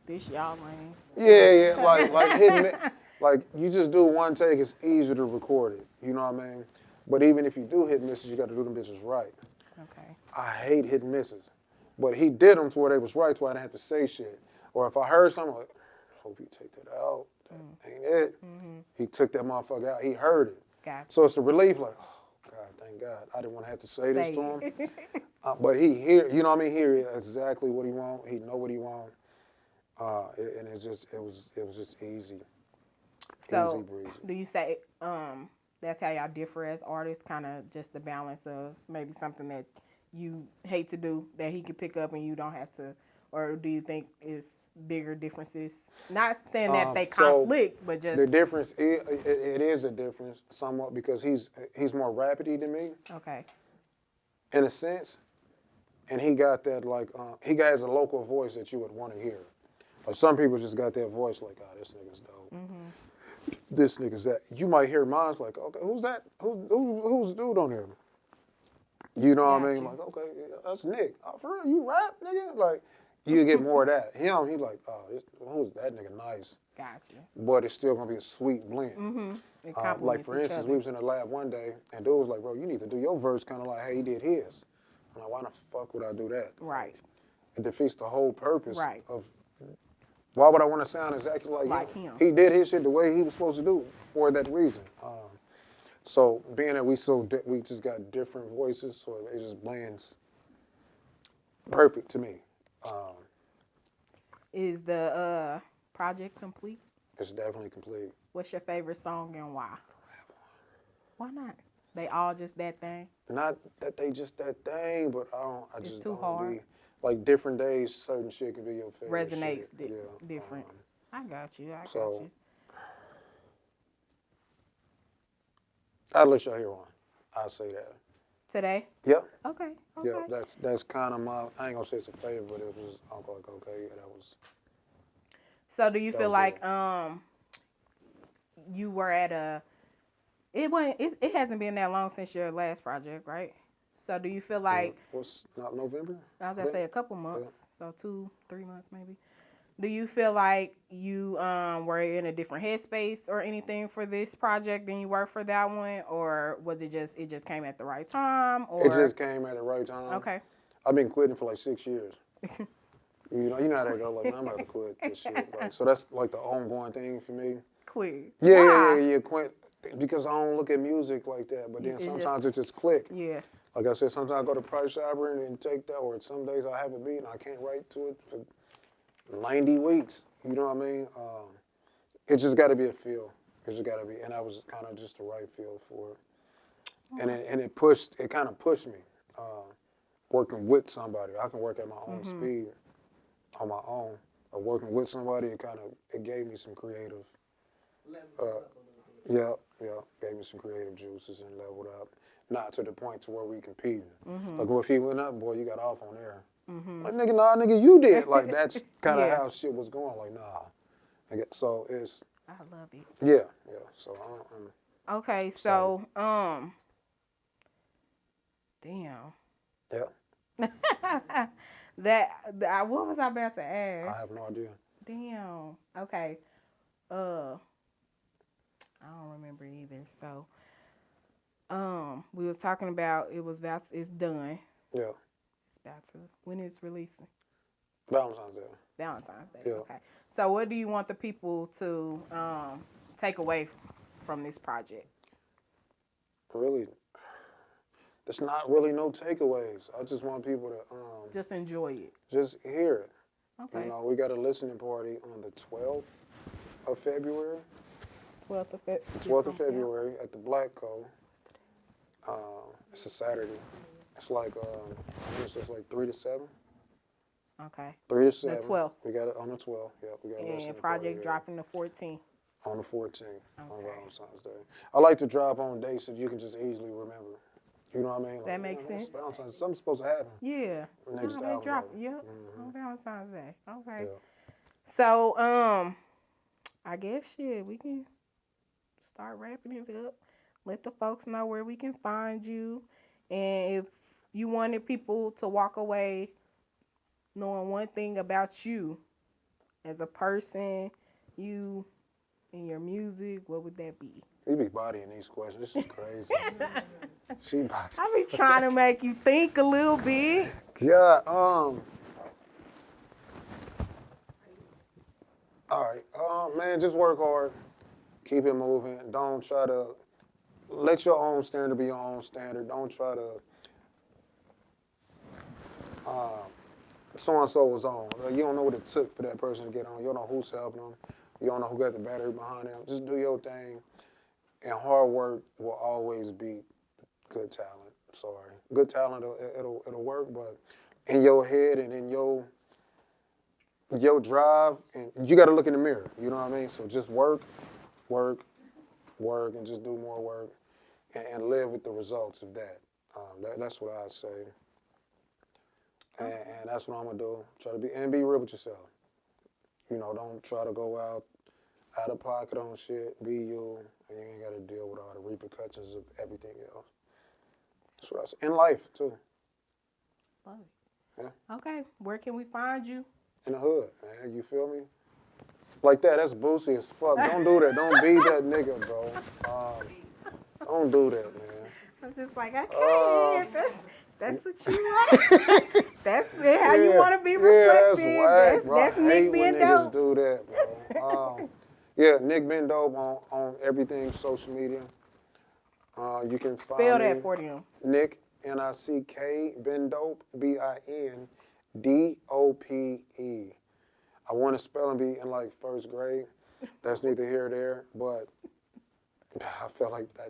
This y'all lane. Yeah, like hitting it. Like you just do one take, it's easier to record it. You know what I mean? But even if you do hit and misses, you got to do them bitches right. Okay. I hate hit and misses, but he did them to where they was right, so I didn't have to say shit. Or if I heard something, like, hope you take that out. That ain't it. He took that motherfucker out. He heard it. Gotcha. So it's a relief, like, oh, God, thank God. I didn't want to have to say this to him. it. But he hear, you know what I mean? He hear exactly what he want. He know what he want. And it was just easy. So, easy breezy. do you say that's how y'all differ as artists? Kind of just the balance of maybe something that you hate to do that he could pick up and you don't have to, or do you think it's bigger differences? Not saying that they conflict, but just the difference. It is a difference somewhat because he's more rapidy than me. Okay. In a sense, and he got that like he has a local voice that you would want to hear. Or some people just got that voice like, oh, this nigga's dope. This nigga's that. You might hear mine like, okay, who's that? Who's the dude on there? You know what I mean? Like, okay, that's Nick. Oh, for real, you rap, nigga? Like, you get more of that. Him, he like, oh, who's that nigga nice? Gotcha. But it's still gonna be a sweet blend. Like for instance, we was in the lab one day, and dude was like, bro, you need to do your verse kind of like how he did his. I'm like, why the fuck would I do that? Right. It defeats the whole purpose Right. of. Why would I want to sound exactly like him? He did his shit the way he was supposed to do for that reason. So being that we just got different voices, so it just blends perfect to me. Is the project complete? It's definitely complete. What's your favorite song and why? Why not? They all just that thing? Not that they just that thing, but I just too don't hard. be like different days. Certain shit can be your favorite. Resonates shit. different. I got you. I got So you. I'll let y'all hear one. I'll say that. Today? Yep. Okay. Yep. That's kind of my. I ain't gonna say it's a favorite, but it was. I'm like, okay, yeah, that was. So do you feel like you were at a? It hasn't been that long since your last project, right? So do you feel like what's not November? I was gonna say a couple months, so 2-3 months maybe. Do you feel like you were in a different headspace or anything for this project than you were for that one, or was it just came at the right time? Or it just came at the right time. Okay. I've been quitting for like 6 years. You know how that go. Like, man, I'm about to quit this shit. Like, so that's like the ongoing thing for me. Quit. Yeah. Quit because I don't look at music like that. But then sometimes it just click. Yeah. Like I said, sometimes I go to Price Chopper and take that, or some days I have a beat and I can't write to it for 90 weeks. You know what I mean? It just got to be a feel. It just got to be, and that was kind of just the right feel for it. And it kind of pushed me. Working with somebody, I can work at my own speed, on my own. Working with somebody, it gave me some creative. Yeah. Gave me some creative juices and leveled up. Not to the point to where we competing. Like, well, if he went up, boy, you got off on there. Like, nigga, nah, nigga, you did. Like, that's kind of Yeah. how shit was going. Like, nah. Nigga, so it's, I love it. yeah. So I'm Okay, so damn. yeah. What was I about to ask? I have no idea. Damn. Okay. I don't remember either. So, we was talking about it's done. Yeah. It's about to when it's releasing. Valentine's Day. Valentine's Day. Yeah. Okay. So, what do you want the people to take away from this project? Really, there's not really no takeaways. I just want people to Just enjoy it. just hear it. Okay. You know, we got a listening party on the 12th of February. 12th of February. 12th of February at the Black Co. It's a Saturday. It's like I guess it's like 3 to 7. Okay. 3 to 7. The 12th. We got it on the 12th. Yeah, we got a listening And party, project yeah. dropping the 14th. On the 14th, on Okay. Valentine's Day. I like to drop on dates that you can just easily remember. You know what I mean? Like, That makes man, it's sense. Valentine's. Something's supposed to happen. Yeah. Next No, they album. dropped. Like, Yep. On Valentine's Day. Okay. Yeah. So, I guess shit, we can start wrapping it up. Let the folks know where we can find you. And if you wanted people to walk away knowing one thing about you as a person, you and your music, what would that be? You be bodying these questions. This is crazy. She bodied. I be trying to make you think a little bit. Yeah. All right. Man, just work hard. Keep it moving. Don't try to let your own standard be your own standard. Don't try to. So and so was on. You don't know what it took for that person to get on. You don't know who's helping them. You don't know who got the battery behind them. Just do your thing. And hard work will always beat good talent. Sorry, good talent it'll work, but in your head and in your drive, and you got to look in the mirror. You know what I mean? So just work, and just do more work, and live with the results of that. That's what I say, and that's what I'm gonna do. Try to be real with yourself. You know, don't try to go out of pocket on shit. Be you, and you ain't got to deal with all the repercussions of everything else. That's what I say. In life too. Love it. Yeah. Okay, where can we find you? In the hood, man. You feel me? Like that. That's boozy as fuck. Don't do that. Don't be that nigga, bro. Don't do that, man. I'm just like, okay, that's what you want. That's how you want to be reflected. Yeah, that's whack, bro. That's I Nick hate being when niggas dope. do that, bro. Yeah, Nick been dope on everything social media. You can find Spell me, that for them. Nick, N-I-C-K, been dope, B-I-N-D-O-P-E. I want to spelling bee in like first grade. That's neither here nor there, but I felt like that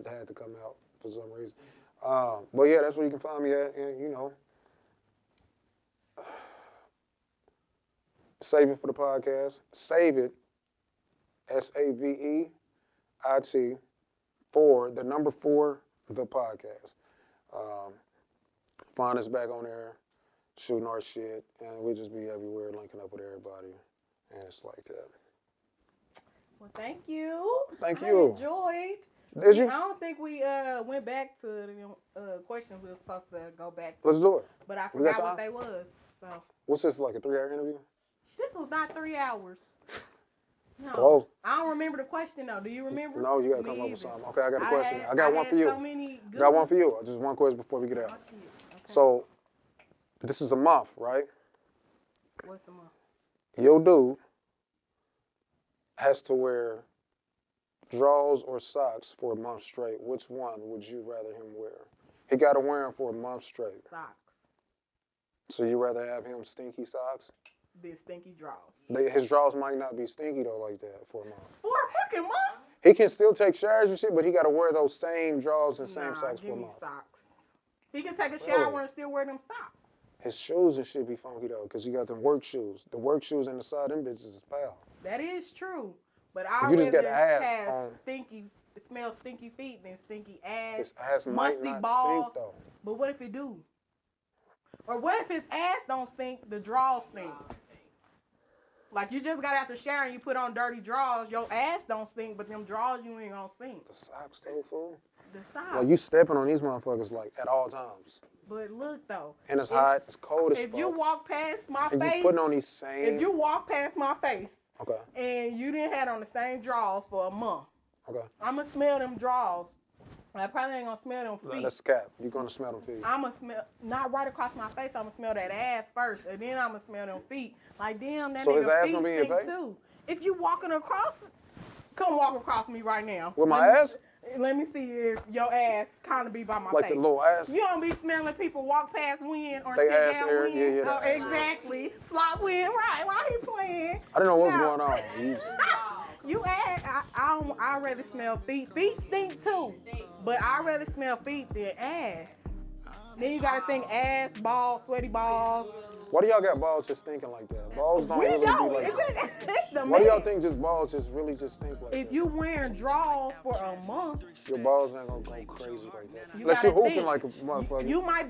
had to come out for some reason. But yeah, that's where you can find me at, and you know, save it for the podcast. Save it, SAVEIT, for the number 4, the podcast. Find us back on there, shooting our shit, and we just be everywhere, linking up with everybody, and it's like that. Well, thank you. Thank I you. enjoyed. Did you? I don't think we went back to the questions we were supposed to go back to. Let's do it. But I We got forgot what time? they was. So What's this, like a 3-hour interview? this was not 3 hours. No. Close. I don't remember the question though. Do you remember? No, you gotta Me come up with either. something. Okay, I got a question. had- I got one had for you. So many good Got one ones. for you. Just one question before we get Oh, out. shit. Okay. So, this is a month, right? What's the month? Your dude has to wear drawers or socks for a month straight. Which one would you rather him wear? He got to wear them for a month straight. Socks. So you rather have him stinky socks? The stinky draws. His drawers might not be stinky though like that for a month. For a fucking month? He can still take showers and shit, but he got to wear those same drawers and same socks for give a me month. socks. He can take a shower Really? and still wear them socks. His shoes and shit be funky though, because he got them work shoes. The work shoes in the side, them bitches is foul. That is true. But I You just got rather ass have on. smell stinky feet than stinky ass. His ass might musty not balls. stink though. But what if it do? Or what if his ass don't stink, the drawers stink? Like you just got out the shower and you put on dirty drawers, your ass don't stink, but them drawers you ain't gonna stink. The socks though, fool. The socks. Like you stepping on these motherfuckers like at all times. But look though. And it's hot, it's cold as If fuck. you walk past my and face, you putting on these same. if you walk past my face Okay. and you didn't have on the same drawers for a month, Okay. I'ma smell them drawers. I probably ain't gonna smell them No, feet. that's cap. You're gonna smell them feet. I'ma smell, not right across my face, I'ma smell that ass first, and then I'ma smell them feet. Like, damn, that So his nigga ass feet gonna be in your stink face? too. If you walking across, come walk across me right now. With my ass? Let me see if your ass kind of be by my Like face. the little ass. You don't be smelling people walk past wind or They sit ass down air, wind. yeah, Oh, that ass. exactly. Flop wind, right. Why he playing? I don't know what's No. going on. You ass, I rather smell feet. Feet stink too. But I rather smell feet than ass. Then you gotta think ass, balls, sweaty balls. Why do y'all got balls just thinking like that? Balls don't We really don't. be like that. It's the Why do y'all man. think just balls just really just stink like If that? you wearing drawers for a month, Your balls ain't gonna go crazy like that. you Unless you're gotta hooping think. like a motherfucker. You might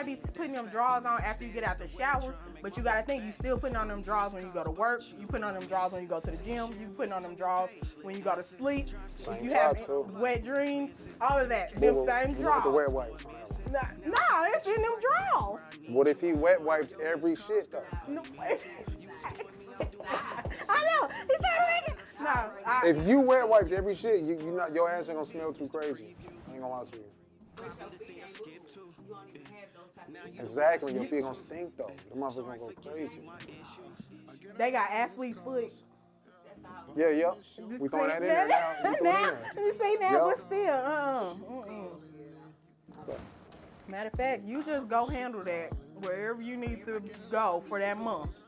be putting them drawers on after you get out the shower, but you gotta think you still putting on them drawers when you go to work. You putting on them drawers when you go to the gym. You putting on them drawers when you go to sleep. Same If you have socks, too. wet dreams, all of that. Them Well, same you want the drawers. wet wipes on that one. No, it's in them drawers. What if he wet wiped every shit though? No. I know. He's trying to make it. No. If you wet wiped every shit, you not your ass ain't gonna smell too crazy. I ain't gonna lie to you. Exactly, your feet gonna stink though. The motherfuckers gonna go crazy. They got athlete foot. Yeah, yeah. We throwing that in there now. We throwing it in Now, there. you say now, Yup. but still, Okay. Matter of fact, you just go handle that wherever you need to go for that month.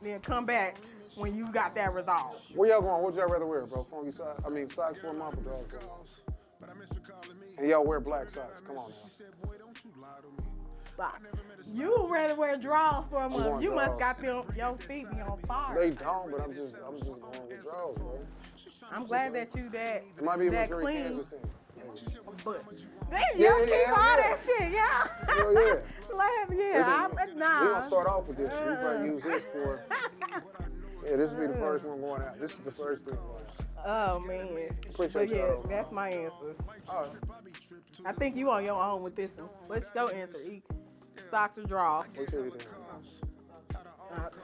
Then come back when you got that resolved. Where y'all going? What y'all rather wear, bro? Funky socks? I mean, socks for a month or dog? And y'all wear black socks. Come on now. Socks. You rather wear drawers for a month. going You must drawers. got them, your feet be on fire. They don't, but I'm just going with drawers, bro. I'm glad that you It might be a that Missouri, clean. Kansas thing. But Yeah, you keep yeah, all yeah. that shit, yeah. Hell yeah. Like, We yeah, nah. gonna start off with this. We probably use this for. Yeah, this will be the first one going out. This is the first thing going out. Oh man. Appreciate But yeah, y'all. that's my answer. All right. I think you on your own with this one. What's your answer? Socks or drawers? What's everything?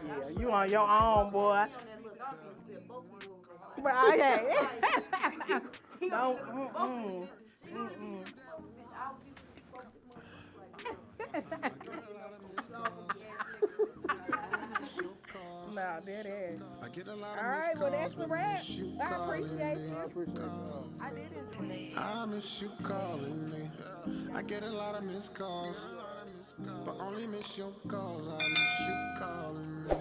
Yeah, you on your own, boy. But okay. Don't. Nah, dead ass. All right, well that's the wrap. I appreciate you. I did enjoy it. I miss you calling me. I get a lot of missed calls, but only miss your calls. I miss you calling me.